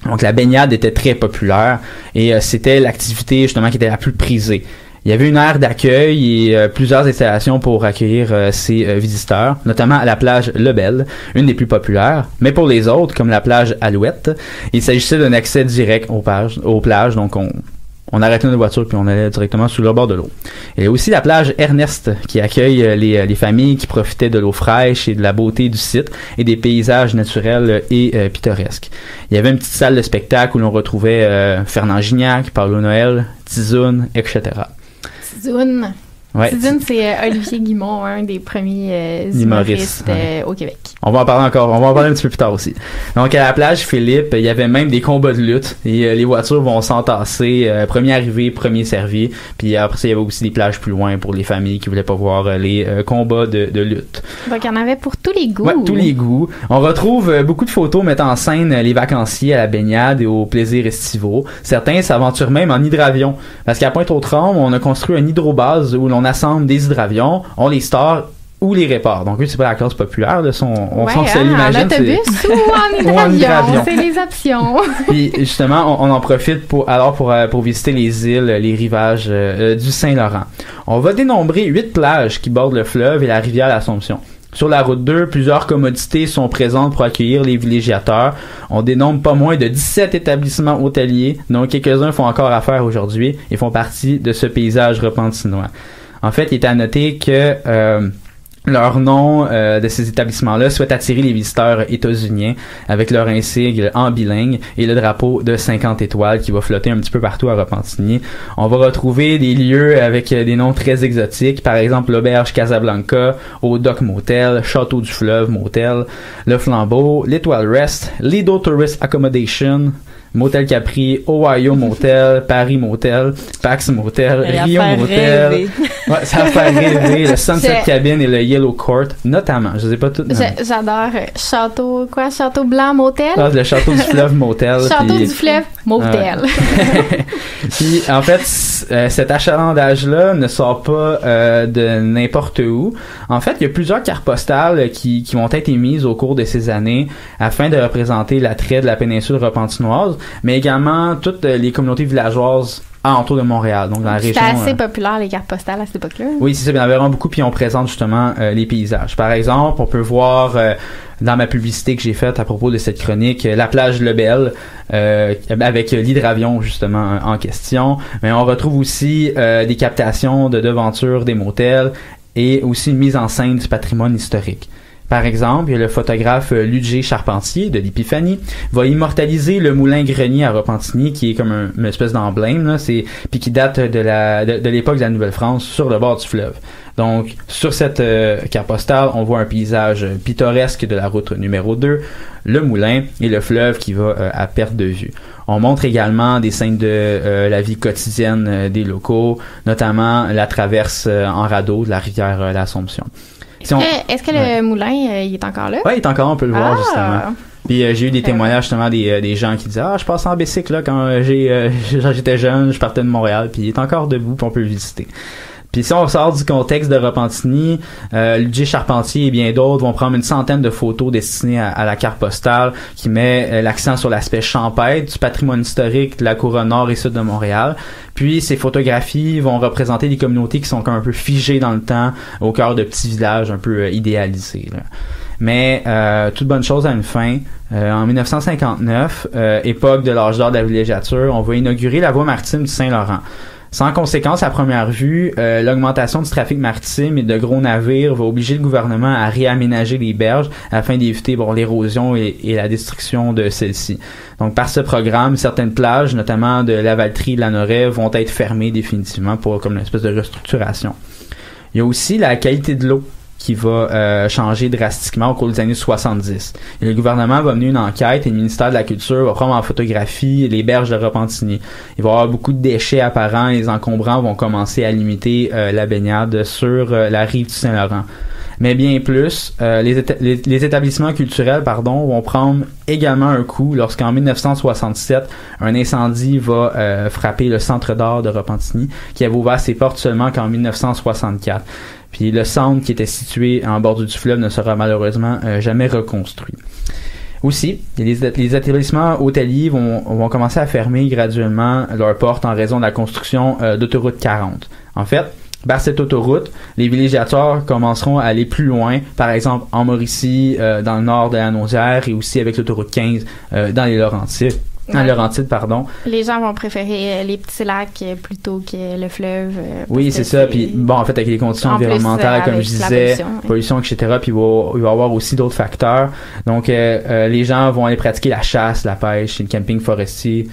Donc, la baignade était très populaire et c'était l'activité, justement, qui était la plus prisée. Il y avait une aire d'accueil et plusieurs installations pour accueillir ces visiteurs, notamment à la plage Lebel, une des plus populaires. Mais pour les autres, comme la plage Alouette, il s'agissait d'un accès direct aux plages. Donc on arrêtait notre voiture puis on allait directement sous le bord de l'eau. Il y a aussi la plage Ernest qui accueille les familles qui profitaient de l'eau fraîche et de la beauté du site et des paysages naturels et pittoresques. Il y avait une petite salle de spectacle où l'on retrouvait Fernand Gignac, Paulo Noël, Tizoun, etc. Tizoun. Ouais. Tizoun, c'est Olivier Guimond, un des premiers humoristes au Québec. On va en parler un petit peu plus tard aussi. Donc, à la plage Philippe, il y avait même des combats de lutte et les voitures vont s'entasser, premier arrivé, premier servi. Puis après ça, il y avait aussi des plages plus loin pour les familles qui voulaient pas voir les combats de lutte. Donc, il y en avait pour tous les goûts. Ouais, tous les goûts. On retrouve beaucoup de photos mettant en scène les vacanciers à la baignade et aux plaisirs estivaux. Certains s'aventurent même en hydravion. Parce qu'à Pointe-aux-Trembles, on a construit un hydrobase où l'on assemble des hydravions, on les store ou les répare. Donc, eux, c'est pas la classe populaire, là. On se l'imagine. En autobus ou en hydravion. C'est les options. Puis, justement, on en profite pour visiter les îles, les rivages du Saint-Laurent. On va dénombrer 8 plages qui bordent le fleuve et la rivière l'Assomption. Sur la route 2, plusieurs commodités sont présentes pour accueillir les villégiateurs. On dénombre pas moins de 17 établissements hôteliers, dont quelques-uns font encore affaire aujourd'hui et font partie de ce paysage repentinois. En fait, il est à noter que leur nom de ces établissements-là souhaite attirer les visiteurs états-uniens avec leur insigne en bilingue et le drapeau de 50 étoiles qui va flotter un petit peu partout à Repentigny. On va retrouver des lieux avec des noms très exotiques, par exemple l'Auberge Casablanca, au Dock Motel, Château du Fleuve Motel, le Flambeau, l'Étoile Rest, Lido Tourist Accommodation, Motel Capri, Ohio Motel, Paris Motel, Pax Motel, Rio Motel. Ouais, ça va faire rêver. Le Sunset Cabin et le Yellow Court, notamment. Je sais pas tout. J'adore Château Blanc Motel. Ah, le Château du Fleuve Motel. Château du Fleuve Motel. Puis, en fait, cet achalandage-là ne sort pas de n'importe où. En fait, il y a plusieurs cartes postales qui vont être émises au cours de ces années afin de représenter l'attrait de la péninsule repentinoise, mais également toutes les communautés villageoises alentour de Montréal, donc dans la région. C'était assez populaire, les cartes postales à cette époque-là. Oui, c'est ça, il y en avait vraiment beaucoup, puis on présente justement les paysages. Par exemple, on peut voir dans ma publicité que j'ai faite à propos de cette chronique, la plage Lebel, avec l'hydravion justement en question, mais on retrouve aussi des captations de devantures des motels et aussi une mise en scène du patrimoine historique. Par exemple, il y a le photographe Ludger Charpentier de l'Épiphanie va immortaliser le moulin grenier à Repentigny qui est comme une espèce d'emblème là, puis qui date de l'époque de la Nouvelle-France sur le bord du fleuve. Donc sur cette carte postale, on voit un paysage pittoresque de la route numéro 2, le moulin et le fleuve qui va à perte de vue. On montre également des scènes de la vie quotidienne des locaux, notamment la traverse en radeau de la rivière l'Assomption. Est-ce que le moulin, il est encore là? Oui, il est encore là, on peut le voir, justement. Puis j'ai eu des témoignages, justement, des gens qui disaient « Ah, je passais en bicycle, là, quand j'étais jeune, je partais de Montréal, puis il est encore debout, puis on peut le visiter. » Puis si on sort du contexte de Repentigny, Ludger Charpentier et bien d'autres vont prendre une centaine de photos destinées à la carte postale qui met l'accent sur l'aspect champêtre du patrimoine historique de la couronne nord et sud de Montréal. Puis ces photographies vont représenter des communautés qui sont un peu figées dans le temps, au cœur de petits villages un peu idéalisés, là. Mais toute bonne chose a une fin. En 1959, époque de l'âge d'or de la villégiature, on va inaugurer la voie maritime du Saint-Laurent. Sans conséquence à première vue, l'augmentation du trafic maritime et de gros navires va obliger le gouvernement à réaménager les berges afin d'éviter l'érosion et la destruction de celles-ci. Donc par ce programme, certaines plages, notamment de Lavaltrie et de la Noret, vont être fermées définitivement pour comme une espèce de restructuration. Il y a aussi la qualité de l'eau qui va changer drastiquement au cours des années 70. Et le gouvernement va mener une enquête et le ministère de la Culture va prendre en photographie les berges de Repentigny. Il va y avoir beaucoup de déchets apparents et les encombrants vont commencer à limiter la baignade sur la rive du Saint-Laurent. Mais bien plus, les établissements culturels vont prendre également un coup lorsqu'en 1967, un incendie va frapper le Centre d'art de Repentigny qui avait ouvert ses portes seulement qu'en 1964. Puis le centre qui était situé en bordure du fleuve ne sera malheureusement jamais reconstruit. Aussi, les établissements hôteliers vont commencer à fermer graduellement leurs portes en raison de la construction d'autoroute 40. En fait, par cette autoroute, les villégiateurs commenceront à aller plus loin, par exemple en Mauricie, dans le nord de la Naudière et aussi avec l'autoroute 15 dans les Laurentides. Les gens vont préférer les petits lacs plutôt que le fleuve. Oui, c'est ça. Puis bon, en fait, avec les conditions environnementales, comme je disais, pollution, etc. Puis il va y avoir aussi d'autres facteurs. Donc, les gens vont aller pratiquer la chasse, la pêche et le camping forestier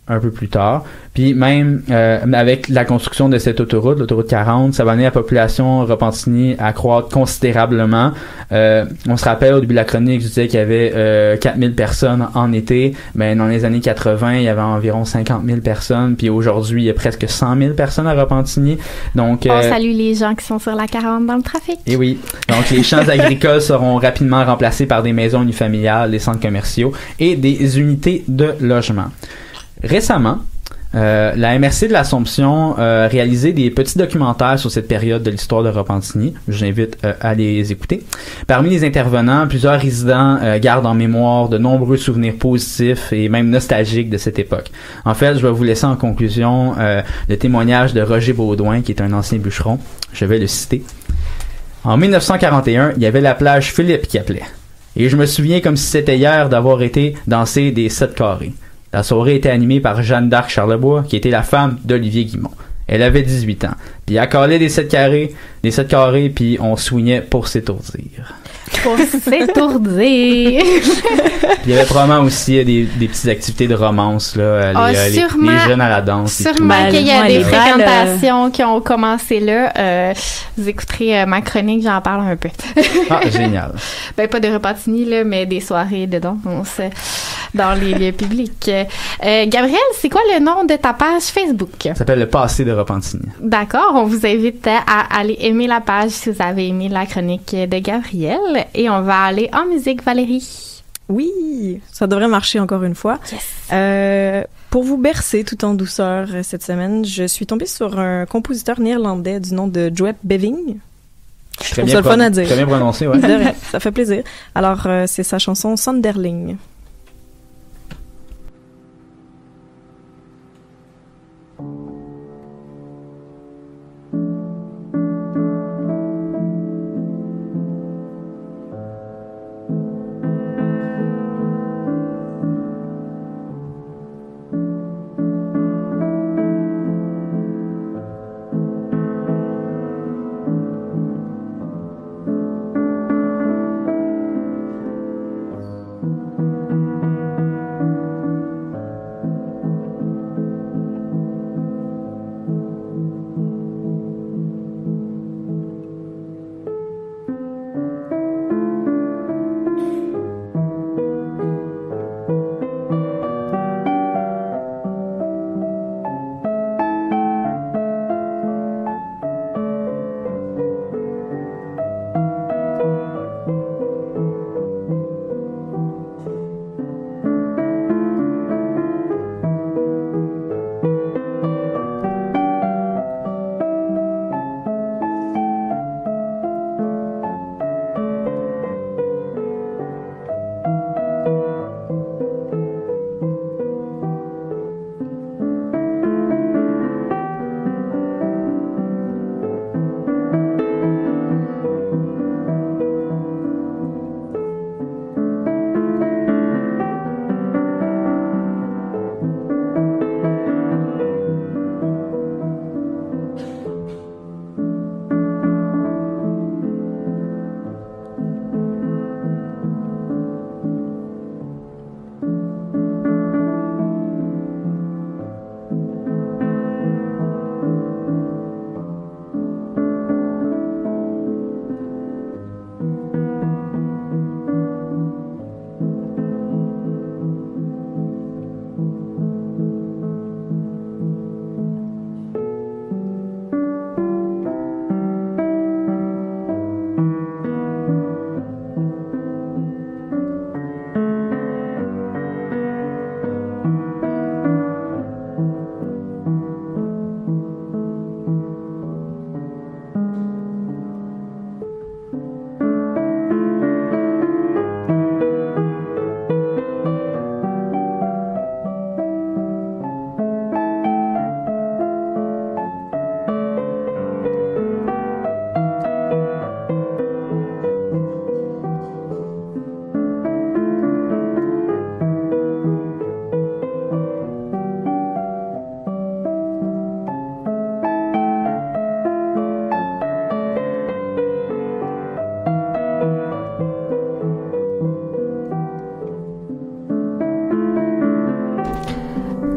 un peu plus tard. Puis même avec la construction de cette autoroute, l'autoroute 40, ça va amener la population Repentigny à croître considérablement. On se rappelle au début de la chronique, je disais qu'il y avait 4000 personnes en été. Ben dans les années 80, il y avait environ 50 000 personnes. Puis aujourd'hui, il y a presque 100 000 personnes à Repentigny. Donc on salue les gens qui sont sur la 40 dans le trafic. Et oui. Donc les champs agricoles seront rapidement remplacés par des maisons unifamiliales, des centres commerciaux et des unités de logement. Récemment, la MRC de l'Assomption a réalisé des petits documentaires sur cette période de l'histoire de Repentigny. Je vous invite à les écouter. Parmi les intervenants, plusieurs résidents gardent en mémoire de nombreux souvenirs positifs et même nostalgiques de cette époque. En fait, je vais vous laisser en conclusion le témoignage de Roger Baudouin, qui est un ancien bûcheron. Je vais le citer. En 1941, il y avait la plage Philippe qui appelait. Et je me souviens comme si c'était hier d'avoir été danser des 7 carrés. La soirée était animée par Jeanne d'Arc Charlebois, qui était la femme d'Olivier Guimond. Elle avait 18 ans. Puis elle calait des 7 carrés, puis on swingait pour s'étourdir. Pour s'étourdir! Il y avait probablement aussi des petites activités de romance, là, les jeunes à la danse. Sûrement qu'il y a des fréquentations qui ont commencé là. Vous écouterez ma chronique, j'en parle un peu. Ah, génial. Ben, pas de Repentigny, là, mais des soirées de danse dans les lieux publics. Gabriel, c'est quoi le nom de ta page Facebook? Ça s'appelle Le Passé de Repentigny. D'accord, on vous invite à aller aimer la page si vous avez aimé la chronique de Gabriel. Et on va aller en musique, Valérie. Oui, ça devrait marcher encore une fois. Yes. Pour vous bercer tout en douceur cette semaine, je suis tombée sur un compositeur néerlandais du nom de Joep Beving. Je trouve ça le fun à dire. Très bien prononcé, ouais. Ça fait plaisir. Alors, c'est sa chanson Sonderling.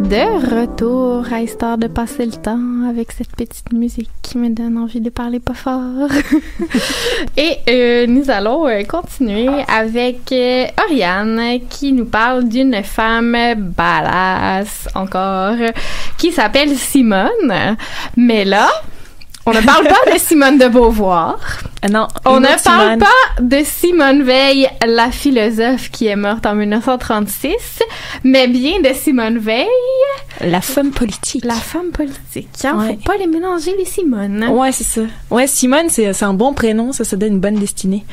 De retour à Histoire de passer le temps avec cette petite musique qui me donne envie de parler pas fort. Et nous allons continuer avec Oriane qui nous parle d'une femme badass encore qui s'appelle Simone. Mais là, on ne parle pas de Simone de Beauvoir. Non, on ne parle pas de Simone Veil, la philosophe qui est morte en 1936, mais bien de Simone Veil, la femme politique. La femme politique. Hein? Ouais. Faut pas les mélanger, les Simone. Ouais, c'est ça. Ouais, Simone, c'est un bon prénom, ça donne une bonne destinée.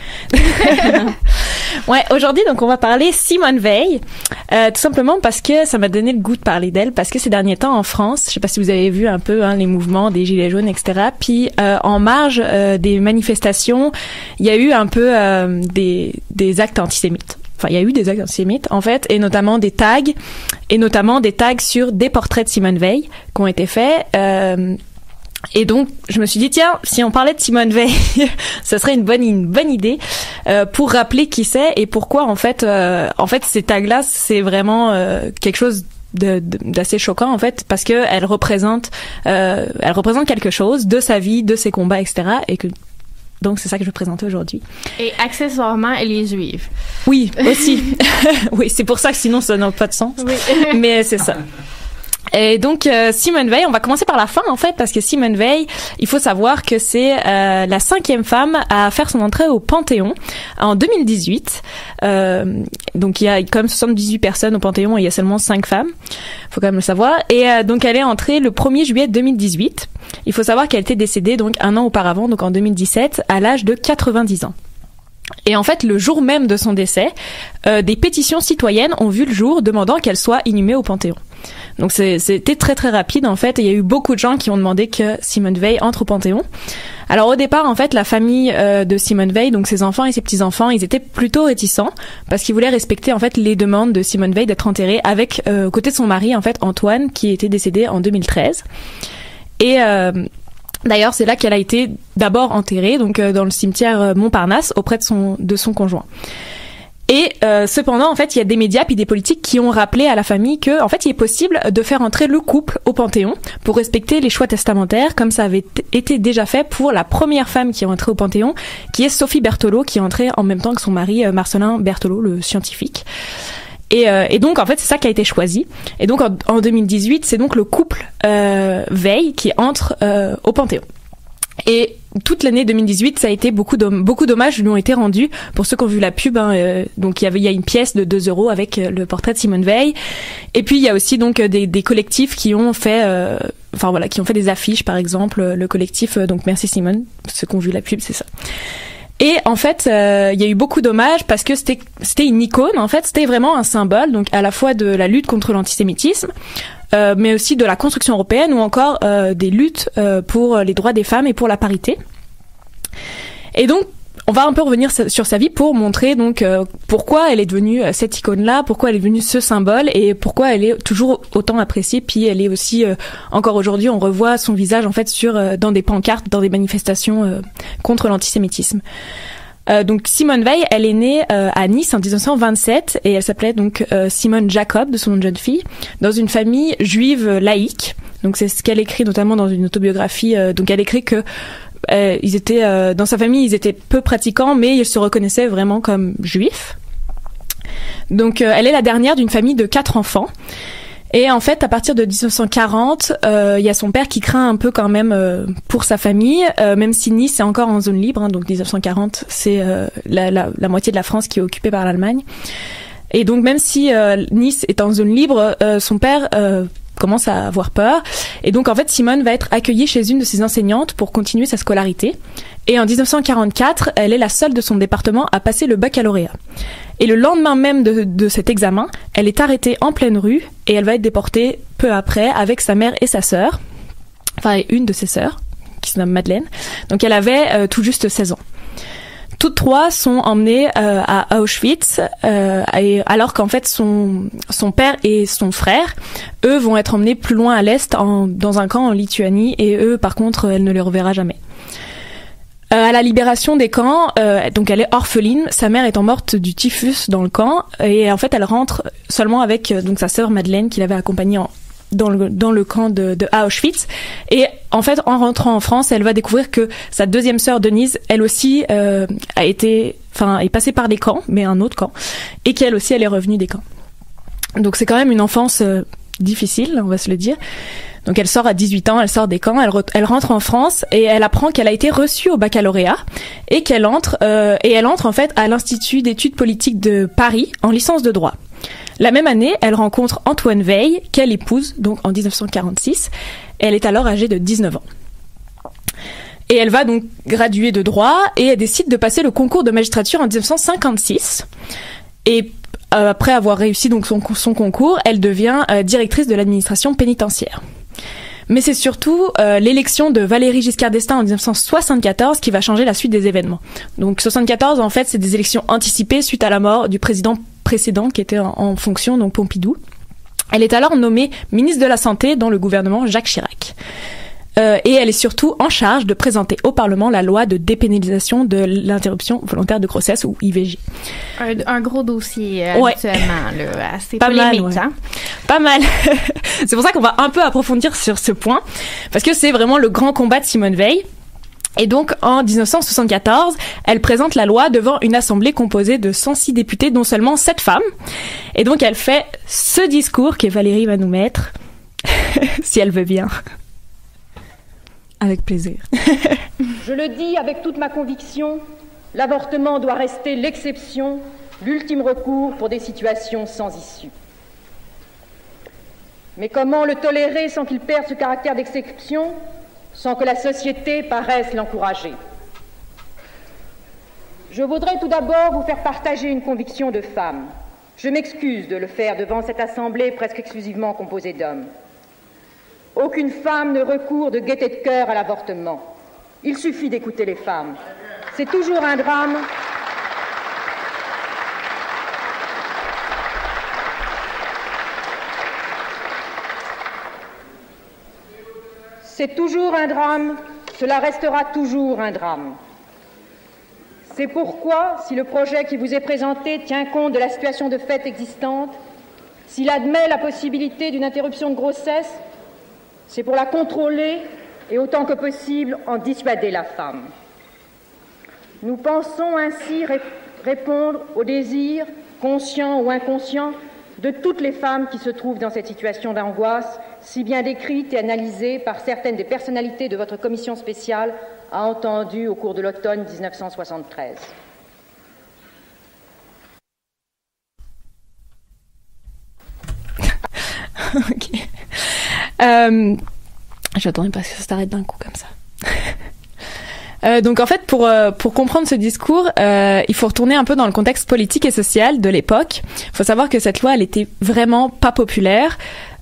Ouais, aujourd'hui, donc, on va parler Simone Veil, tout simplement parce que ça m'a donné le goût de parler d'elle, parce que ces derniers temps, en France, je sais pas si vous avez vu un peu, les mouvements des Gilets jaunes, etc., puis en marge des manifestations, il y a eu un peu des actes antisémites. Enfin, il y a eu des actes antisémites, en fait, et notamment des tags sur des portraits de Simone Veil qui ont été faits. Et donc, je me suis dit, tiens, si on parlait de Simone Veil, ce serait une bonne idée pour rappeler qui c'est et pourquoi, en fait, ces tags-là, c'est vraiment quelque chose d'assez choquant, en fait, parce que elle représente quelque chose de sa vie, de ses combats, etc. Et que donc, c'est ça que je vais présenter aujourd'hui. Et accessoirement, elle est juive. Oui, aussi. Oui, c'est pour ça que sinon, ça n'a pas de sens. Oui. Mais c'est ça. Et donc, Simone Veil, on va commencer par la fin, en fait, parce que Simone Veil, il faut savoir que c'est la 5e femme à faire son entrée au Panthéon en 2018. Donc, il y a quand même 78 personnes au Panthéon et il y a seulement 5 femmes. Faut quand même le savoir. Et donc, elle est entrée le 1er juillet 2018. Il faut savoir qu'elle était décédée donc un an auparavant, donc en 2017, à l'âge de 90 ans. Et en fait, le jour même de son décès, des pétitions citoyennes ont vu le jour demandant qu'elle soit inhumée au Panthéon. Donc c'était très très rapide en fait, et il y a eu beaucoup de gens qui ont demandé que Simone Veil entre au Panthéon. Alors au départ en fait, la famille de Simone Veil, donc ses enfants et ses petits-enfants, ils étaient plutôt réticents parce qu'ils voulaient respecter en fait les demandes de Simone Veil d'être enterrée avec aux côtés de son mari en fait Antoine qui était décédé en 2013. Et d'ailleurs, c'est là qu'elle a été d'abord enterrée, donc dans le cimetière Montparnasse, auprès de son conjoint. Et cependant, en fait, il y a des médias puis des politiques qui ont rappelé à la famille que, en fait, il est possible de faire entrer le couple au Panthéon pour respecter les choix testamentaires, comme ça avait été déjà fait pour la première femme qui est entrée au Panthéon, qui est Sophie Berthelot, qui est entrée en même temps que son mari Marcellin Berthelot, le scientifique. Et donc, en fait, c'est ça qui a été choisi. Et donc, en 2018, c'est donc le couple Veil qui entre au Panthéon. Et toute l'année 2018, ça a été beaucoup d'hommages lui ont été rendus. Pour ceux qui ont vu la pub, donc il y a une pièce de 2 € avec le portrait de Simone Veil. Et puis il y a aussi donc des collectifs qui ont fait, qui ont fait des affiches, par exemple le collectif donc Merci Simone. Ceux qui ont vu la pub, c'est ça. Et en fait, il y a eu beaucoup d'hommages parce que c'était une icône. En fait, c'était vraiment un symbole, donc à la fois de la lutte contre l'antisémitisme, mais aussi de la construction européenne ou encore des luttes pour les droits des femmes et pour la parité. Et donc, on va un peu revenir sur sa vie pour montrer donc pourquoi elle est devenue cette icône-là, pourquoi elle est devenue ce symbole et pourquoi elle est toujours autant appréciée. Puis elle est aussi encore aujourd'hui, on revoit son visage en fait dans des pancartes, dans des manifestations contre l'antisémitisme. Donc Simone Veil, elle est née à Nice en 1927 et elle s'appelait donc Simone Jacob de son nom de jeune fille dans une famille juive laïque. Donc c'est ce qu'elle écrit notamment dans une autobiographie. Donc elle écrit que ils étaient dans sa famille, ils étaient peu pratiquants, mais ils se reconnaissaient vraiment comme juifs. Donc elle est la dernière d'une famille de 4 enfants. Et en fait, à partir de 1940, il y a son père qui craint un peu quand même pour sa famille, même si Nice est encore en zone libre. Hein, donc 1940, c'est la moitié de la France qui est occupée par l'Allemagne. Et donc même si Nice est en zone libre, son père commence à avoir peur. Et donc, en fait, Simone va être accueillie chez une de ses enseignantes pour continuer sa scolarité. Et en 1944, elle est la seule de son département à passer le baccalauréat. Et le lendemain même de cet examen, elle est arrêtée en pleine rue et elle va être déportée peu après avec sa mère et sa sœur. Enfin, une de ses sœurs, qui se nomme Madeleine. Donc, elle avait tout juste 16 ans. Toutes 3 sont emmenées à Auschwitz, alors qu'en fait son père et son frère, eux, vont être emmenés plus loin à l'est, dans un camp en Lituanie, et eux, par contre, elle ne les reverra jamais. À la libération des camps, donc elle est orpheline, sa mère étant morte du typhus dans le camp, et en fait elle rentre seulement avec donc sa sœur Madeleine qui l'avait accompagnée dans le camp de Auschwitz. Et en fait, en rentrant en France, elle va découvrir que sa deuxième sœur Denise, elle aussi est passée par des camps, mais un autre camp, et qu'elle aussi elle est revenue des camps. Donc c'est quand même une enfance difficile, on va se le dire. Donc elle sort à 18 ans, elle sort des camps, elle rentre en France et elle apprend qu'elle a été reçue au baccalauréat et qu'elle entre en fait à l'Institut d'études politiques de Paris en licence de droit. La même année, elle rencontre Antoine Weil, qu'elle épouse donc en 1946. Et elle est alors âgée de 19 ans. Et elle va donc graduer de droit et elle décide de passer le concours de magistrature en 1956. Et après avoir réussi donc son concours, elle devient directrice de l'administration pénitentiaire. Mais c'est surtout l'élection de Valéry Giscard d'Estaing en 1974 qui va changer la suite des événements. Donc 74, en fait, c'est des élections anticipées suite à la mort du président précédent qui était en fonction, donc Pompidou. Elle est alors nommée ministre de la Santé dans le gouvernement Jacques Chirac. Et elle est surtout en charge de présenter au Parlement la loi de dépénalisation de l'interruption volontaire de grossesse ou IVG. Un gros dossier actuellement, là, assez pas polémique. Mal, ouais. Hein? Pas mal. C'est pour ça qu'on va un peu approfondir sur ce point, parce que c'est vraiment le grand combat de Simone Veil. Et donc, en 1974, elle présente la loi devant une assemblée composée de 106 députés, dont seulement 7 femmes. Et donc, elle fait ce discours que Valérie va nous mettre, si elle veut bien. Avec plaisir. Je le dis avec toute ma conviction, l'avortement doit rester l'exception, l'ultime recours pour des situations sans issue. Mais comment le tolérer sans qu'il perde ce caractère d'exception, sans que la société paraisse l'encourager? Je voudrais tout d'abord vous faire partager une conviction de femme. Je m'excuse de le faire devant cette assemblée presque exclusivement composée d'hommes. Aucune femme ne recourt de gaieté de cœur à l'avortement. Il suffit d'écouter les femmes. C'est toujours un drame. C'est toujours un drame, cela restera toujours un drame. C'est pourquoi, si le projet qui vous est présenté tient compte de la situation de fait existante, s'il admet la possibilité d'une interruption de grossesse, c'est pour la contrôler et autant que possible en dissuader la femme. Nous pensons ainsi répondre aux désirs, conscients ou inconscients, de toutes les femmes qui se trouvent dans cette situation d'angoisse, si bien décrite et analysée par certaines des personnalités de votre commission spéciale a entendu au cours de l'automne 1973. Ok. J'attendais pas que ça s'arrête d'un coup comme ça. Donc en fait, pour comprendre ce discours, il faut retourner un peu dans le contexte politique et social de l'époque. Il faut savoir que cette loi, elle était vraiment pas populaire.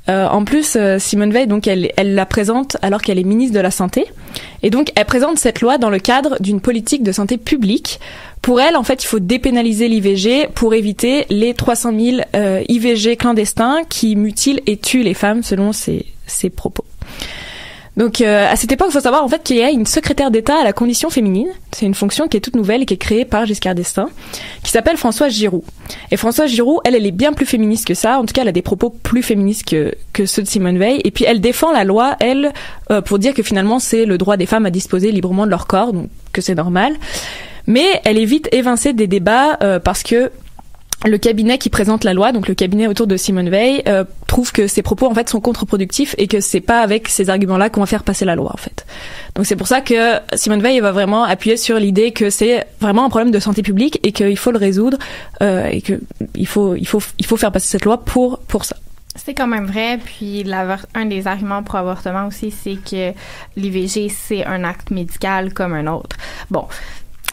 En plus, Simone Veil, donc, elle la présente alors qu'elle est ministre de la Santé. Et donc, elle présente cette loi dans le cadre d'une politique de santé publique. Pour elle, en fait, il faut dépénaliser l'IVG pour éviter les 300 000 IVG clandestins qui mutilent et tuent les femmes, selon ses propos. Donc, à cette époque, il faut savoir en fait qu'il y a une secrétaire d'État à la condition féminine. C'est une fonction qui est toute nouvelle et qui est créée par Giscard d'Estaing, qui s'appelle Françoise Giroud. Et Françoise Giroud, elle est bien plus féministe que ça. En tout cas, elle a des propos plus féministes que ceux de Simone Veil. Et puis, elle défend la loi, pour dire que finalement, c'est le droit des femmes à disposer librement de leur corps, donc que c'est normal. Mais elle est vite évincée des débats parce que le cabinet qui présente la loi, donc le cabinet autour de Simone Veil, trouve que ses propos en fait sont contre-productifs et que c'est pas avec ces arguments-là qu'on va faire passer la loi en fait. Donc c'est pour ça que Simone Veil va vraiment appuyer sur l'idée que c'est vraiment un problème de santé publique et qu'il faut le résoudre et que il faut faire passer cette loi pour ça. C'est quand même vrai, puis un des arguments pour l'avortement aussi, c'est que l'IVG, c'est un acte médical comme un autre. Bon,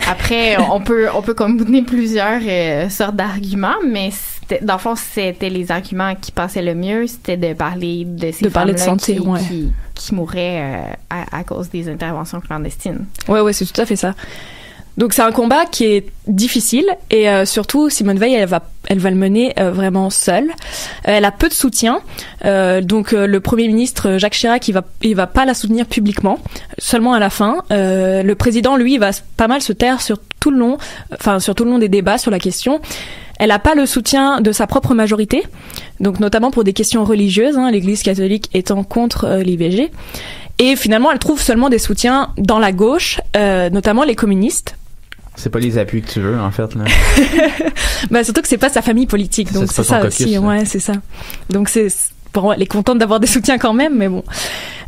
après, on peut combiner plusieurs sortes d'arguments, mais dans le fond, c'était les arguments qui passaient le mieux, c'était de parler de ces femmes-là de santé, qui mourraient à cause des interventions clandestines. Ouais, c'est tout à fait ça. Donc c'est un combat qui est difficile et surtout Simone Veil elle va le mener vraiment seule. Elle a peu de soutien. Donc le Premier ministre Jacques Chirac il va pas la soutenir publiquement, seulement à la fin. Le président lui il va pas mal se taire sur tout le long des débats sur la question. Elle n'a pas le soutien de sa propre majorité, donc notamment pour des questions religieuses, l'Église catholique étant contre l'IVG. Et finalement, elle trouve seulement des soutiens dans la gauche, notamment les communistes. C'est pas les appuis que tu veux, en fait, là. Bah, surtout que c'est pas sa famille politique, donc c'est ça aussi. Ça. Ouais, c'est ça. Donc bon, elle est contente d'avoir des soutiens quand même, mais bon.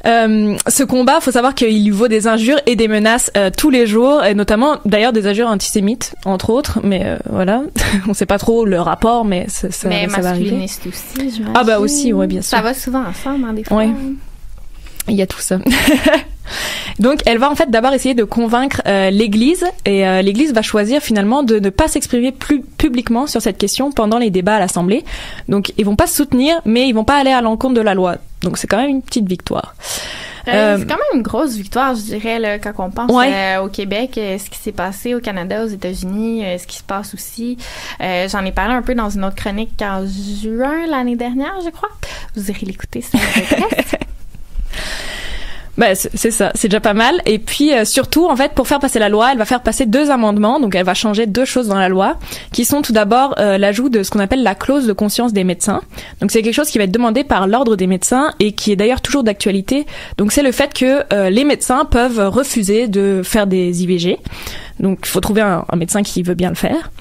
Ce combat, faut savoir qu'il lui vaut des injures et des menaces tous les jours, et notamment d'ailleurs des injures antisémites, entre autres. Mais voilà, on sait pas trop le rapport, mais ça va arriver. Mais masculiniste aussi, j'imagine. Ah bah aussi, ouais, bien sûr. Ça va souvent ensemble, des fois. Ouais. Il y a tout ça. Donc, elle va en fait d'abord essayer de convaincre l'Église, et l'Église va choisir finalement de ne pas s'exprimer plus publiquement sur cette question pendant les débats à l'Assemblée. Donc, ils vont pas se soutenir, mais ils vont pas aller à l'encontre de la loi. Donc, c'est quand même une petite victoire. C'est quand même une grosse victoire, je dirais, là, quand on pense au Québec, ce qui s'est passé au Canada, aux États-Unis, ce qui se passe aussi. J'en ai parlé un peu dans une autre chronique en juin l'année dernière, je crois. Vous irez l'écouter si ça vous intéresse. Ben, c'est ça, c'est déjà pas mal. Et puis surtout, en fait, pour faire passer la loi, elle va faire passer 2 amendements, donc elle va changer 2 choses dans la loi, qui sont tout d'abord l'ajout de ce qu'on appelle la clause de conscience des médecins. Donc c'est quelque chose qui va être demandé par l'ordre des médecins et qui est d'ailleurs toujours d'actualité. Donc c'est le fait que les médecins peuvent refuser de faire des IVG. Donc il faut trouver un médecin qui veut bien le faire.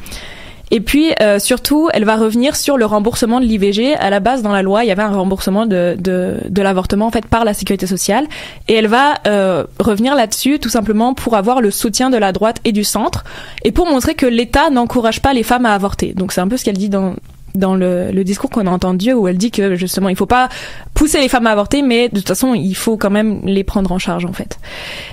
Et puis surtout, elle va revenir sur le remboursement de l'IVG. À la base, dans la loi, il y avait un remboursement de l'avortement en fait par la sécurité sociale, et elle va revenir là-dessus tout simplement pour avoir le soutien de la droite et du centre, et pour montrer que l'État n'encourage pas les femmes à avorter. Donc c'est un peu ce qu'elle dit dans le discours qu'on a entendu, où elle dit que justement il faut pas pousser les femmes à avorter, mais de toute façon il faut quand même les prendre en charge en fait.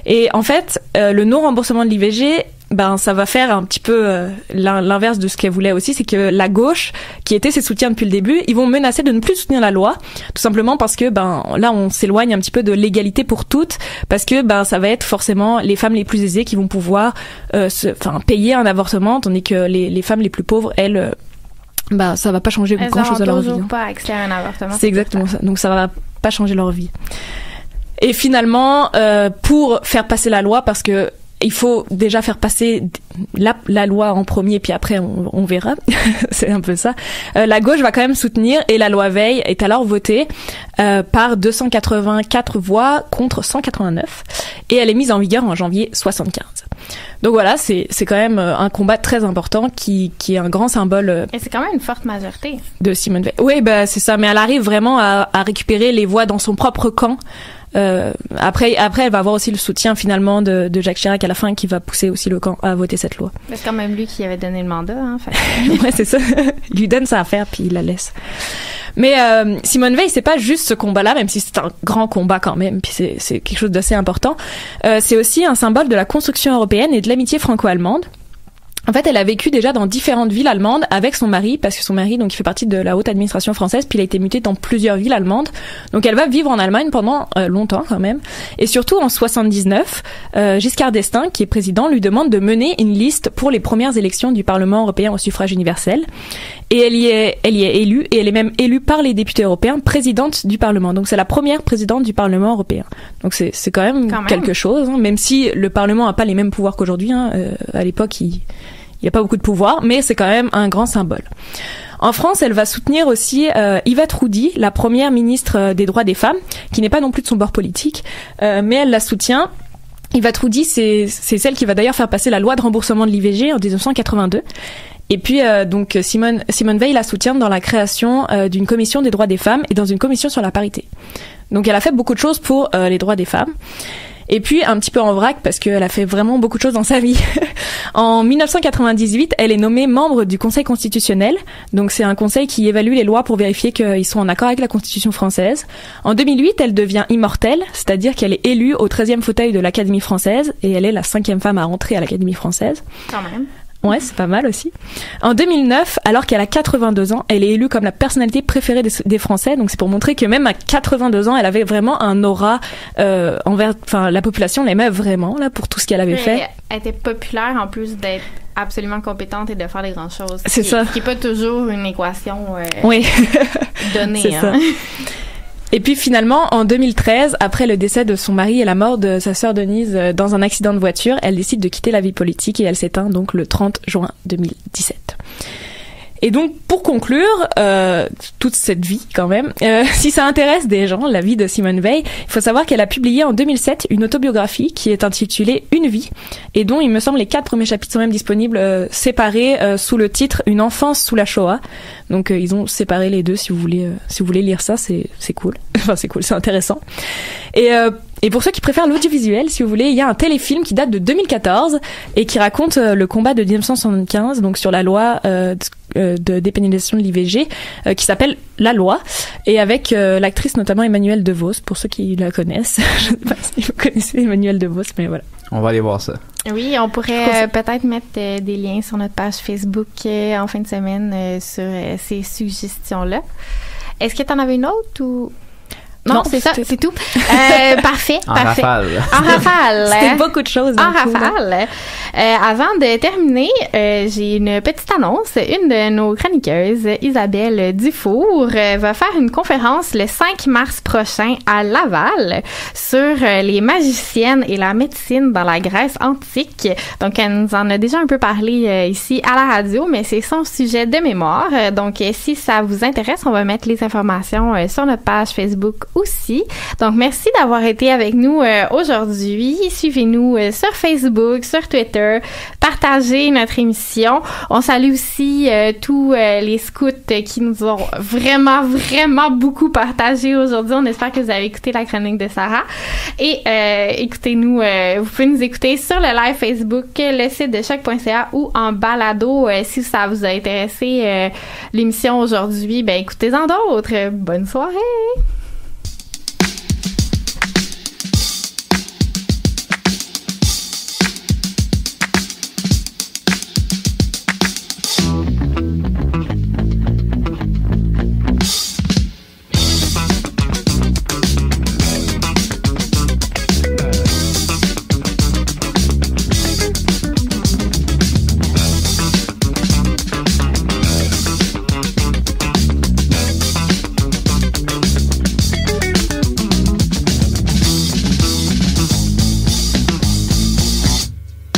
Et en fait, le non-remboursement de l'IVG, ben ça va faire un petit peu l'inverse de ce qu'elle voulait aussi, c'est que la gauche, qui était ses soutiens depuis le début, ils vont menacer de ne plus soutenir la loi, tout simplement parce que ben là on s'éloigne un petit peu de l'égalité pour toutes, parce que ben ça va être forcément les femmes les plus aisées qui vont pouvoir payer un avortement, tandis que les femmes les plus pauvres, elles bah ça va pas changer grand chose à leur vie. Elles n'auront pas accès à un avortement. C'est exactement ça. Donc ça va pas changer leur vie. Et finalement, pour faire passer la loi, parce que il faut déjà faire passer la loi en premier, puis après on verra. C'est un peu ça. La gauche va quand même soutenir, et la loi Veil est alors votée par 284 voix contre 189, et elle est mise en vigueur en janvier 75. Donc voilà, c'est quand même un combat très important qui est un grand symbole. Et c'est quand même une forte majorité De Simone Veil. Oui, bah c'est ça, mais elle arrive vraiment à récupérer les voix dans son propre camp. Après, elle va avoir aussi le soutien finalement de Jacques Chirac à la fin, qui va pousser aussi le camp à voter cette loi. C'est quand même lui qui avait donné le mandat, hein. Ouais, c'est ça. Il lui donne ça à faire, puis il la laisse. Mais Simone Veil, c'est pas juste ce combat-là, même si c'est un grand combat quand même, puis c'est quelque chose d'assez important. C'est aussi un symbole de la construction européenne et de l'amitié franco-allemande. En fait, elle a vécu déjà dans différentes villes allemandes avec son mari, parce que son mari, donc, il fait partie de la haute administration française, puis il a été muté dans plusieurs villes allemandes. Donc, elle va vivre en Allemagne pendant longtemps, quand même. Et surtout, en 79, Giscard d'Estaing, qui est président, lui demande de mener une liste pour les premières élections du Parlement européen au suffrage universel. Et elle y est élue, et elle est même élue par les députés européens présidente du Parlement. Donc, c'est la première présidente du Parlement européen. Donc, c'est quand même quelque chose, hein, même si le Parlement n'a pas les mêmes pouvoirs qu'aujourd'hui, hein. À l'époque, il n'y a pas beaucoup de pouvoir, mais c'est quand même un grand symbole. En France, elle va soutenir aussi Yvette Roudy, la première ministre des droits des femmes, qui n'est pas non plus de son bord politique, mais elle la soutient. Yvette Roudy, c'est celle qui va d'ailleurs faire passer la loi de remboursement de l'IVG en 1982. Et puis donc Simone Veil la soutient dans la création d'une commission des droits des femmes et dans une commission sur la parité. Donc elle a fait beaucoup de choses pour les droits des femmes. Et puis, un petit peu en vrac, parce qu'elle a fait vraiment beaucoup de choses dans sa vie. En 1998, elle est nommée membre du Conseil constitutionnel. Donc, c'est un conseil qui évalue les lois pour vérifier qu'ils sont en accord avec la Constitution française. En 2008, elle devient immortelle, c'est-à-dire qu'elle est élue au 13e fauteuil de l'Académie française, et elle est la 5e femme à rentrer à l'Académie française. Quand même. Ouais, c'est pas mal aussi. En 2009, alors qu'elle a 82 ans, elle est élue comme la personnalité préférée des Français. Donc c'est pour montrer que même à 82 ans, elle avait vraiment un aura envers, enfin la population l'aimait vraiment là pour tout ce qu'elle avait fait. Elle était populaire en plus d'être absolument compétente et de faire des grandes choses. C'est ça. Qui est pas toujours une équation oui. donnée. C'est ça. Et puis finalement, en 2013, après le décès de son mari et la mort de sa sœur Denise dans un accident de voiture, elle décide de quitter la vie politique et elle s'éteint donc le 30 juin 2017. Et donc, pour conclure, toute cette vie quand même, si ça intéresse des gens, la vie de Simone Veil, il faut savoir qu'elle a publié en 2007 une autobiographie qui est intitulée Une vie, et dont il me semble les 4 premiers chapitres sont même disponibles séparés sous le titre Une enfance sous la Shoah. Donc ils ont séparé les deux si vous voulez lire ça, c'est cool. Enfin c'est cool, c'est intéressant. Et pour ceux qui préfèrent l'audiovisuel, si vous voulez, il y a un téléfilm qui date de 2014 et qui raconte le combat de 1975, donc sur la loi de dépénalisation de l'IVG, qui s'appelle La Loi, et avec l'actrice notamment Emmanuelle DeVos, pour ceux qui la connaissent. Je sais pas si vous connaissez Emmanuelle DeVos, mais voilà. On va aller voir ça. Oui, on pourrait peut-être mettre des liens sur notre page Facebook en fin de semaine sur ces suggestions-là. Est-ce que tu en avais une autre ou... Non, c'est ça, c'est tout. Parfait, en parfait. Rafale. En rafale. C'était beaucoup de choses. En rafale. Avant de terminer, j'ai une petite annonce. Une de nos chroniqueuses, Isabelle Dufour, va faire une conférence le 5 mars prochain à Laval sur les magiciennes et la médecine dans la Grèce antique. Donc, elle nous en a déjà un peu parlé ici à la radio, mais c'est son sujet de mémoire. Donc, si ça vous intéresse, on va mettre les informations sur notre page Facebook aussi. Donc, merci d'avoir été avec nous aujourd'hui. Suivez-nous sur Facebook, sur Twitter. Partagez notre émission. On salue aussi tous les scouts qui nous ont vraiment beaucoup partagé aujourd'hui. On espère que vous avez écouté la chronique de Sarah. Et écoutez-nous, vous pouvez nous écouter sur le live Facebook, le site de choc.ca ou en balado. Si ça vous a intéressé l'émission aujourd'hui, ben écoutez-en d'autres. Bonne soirée!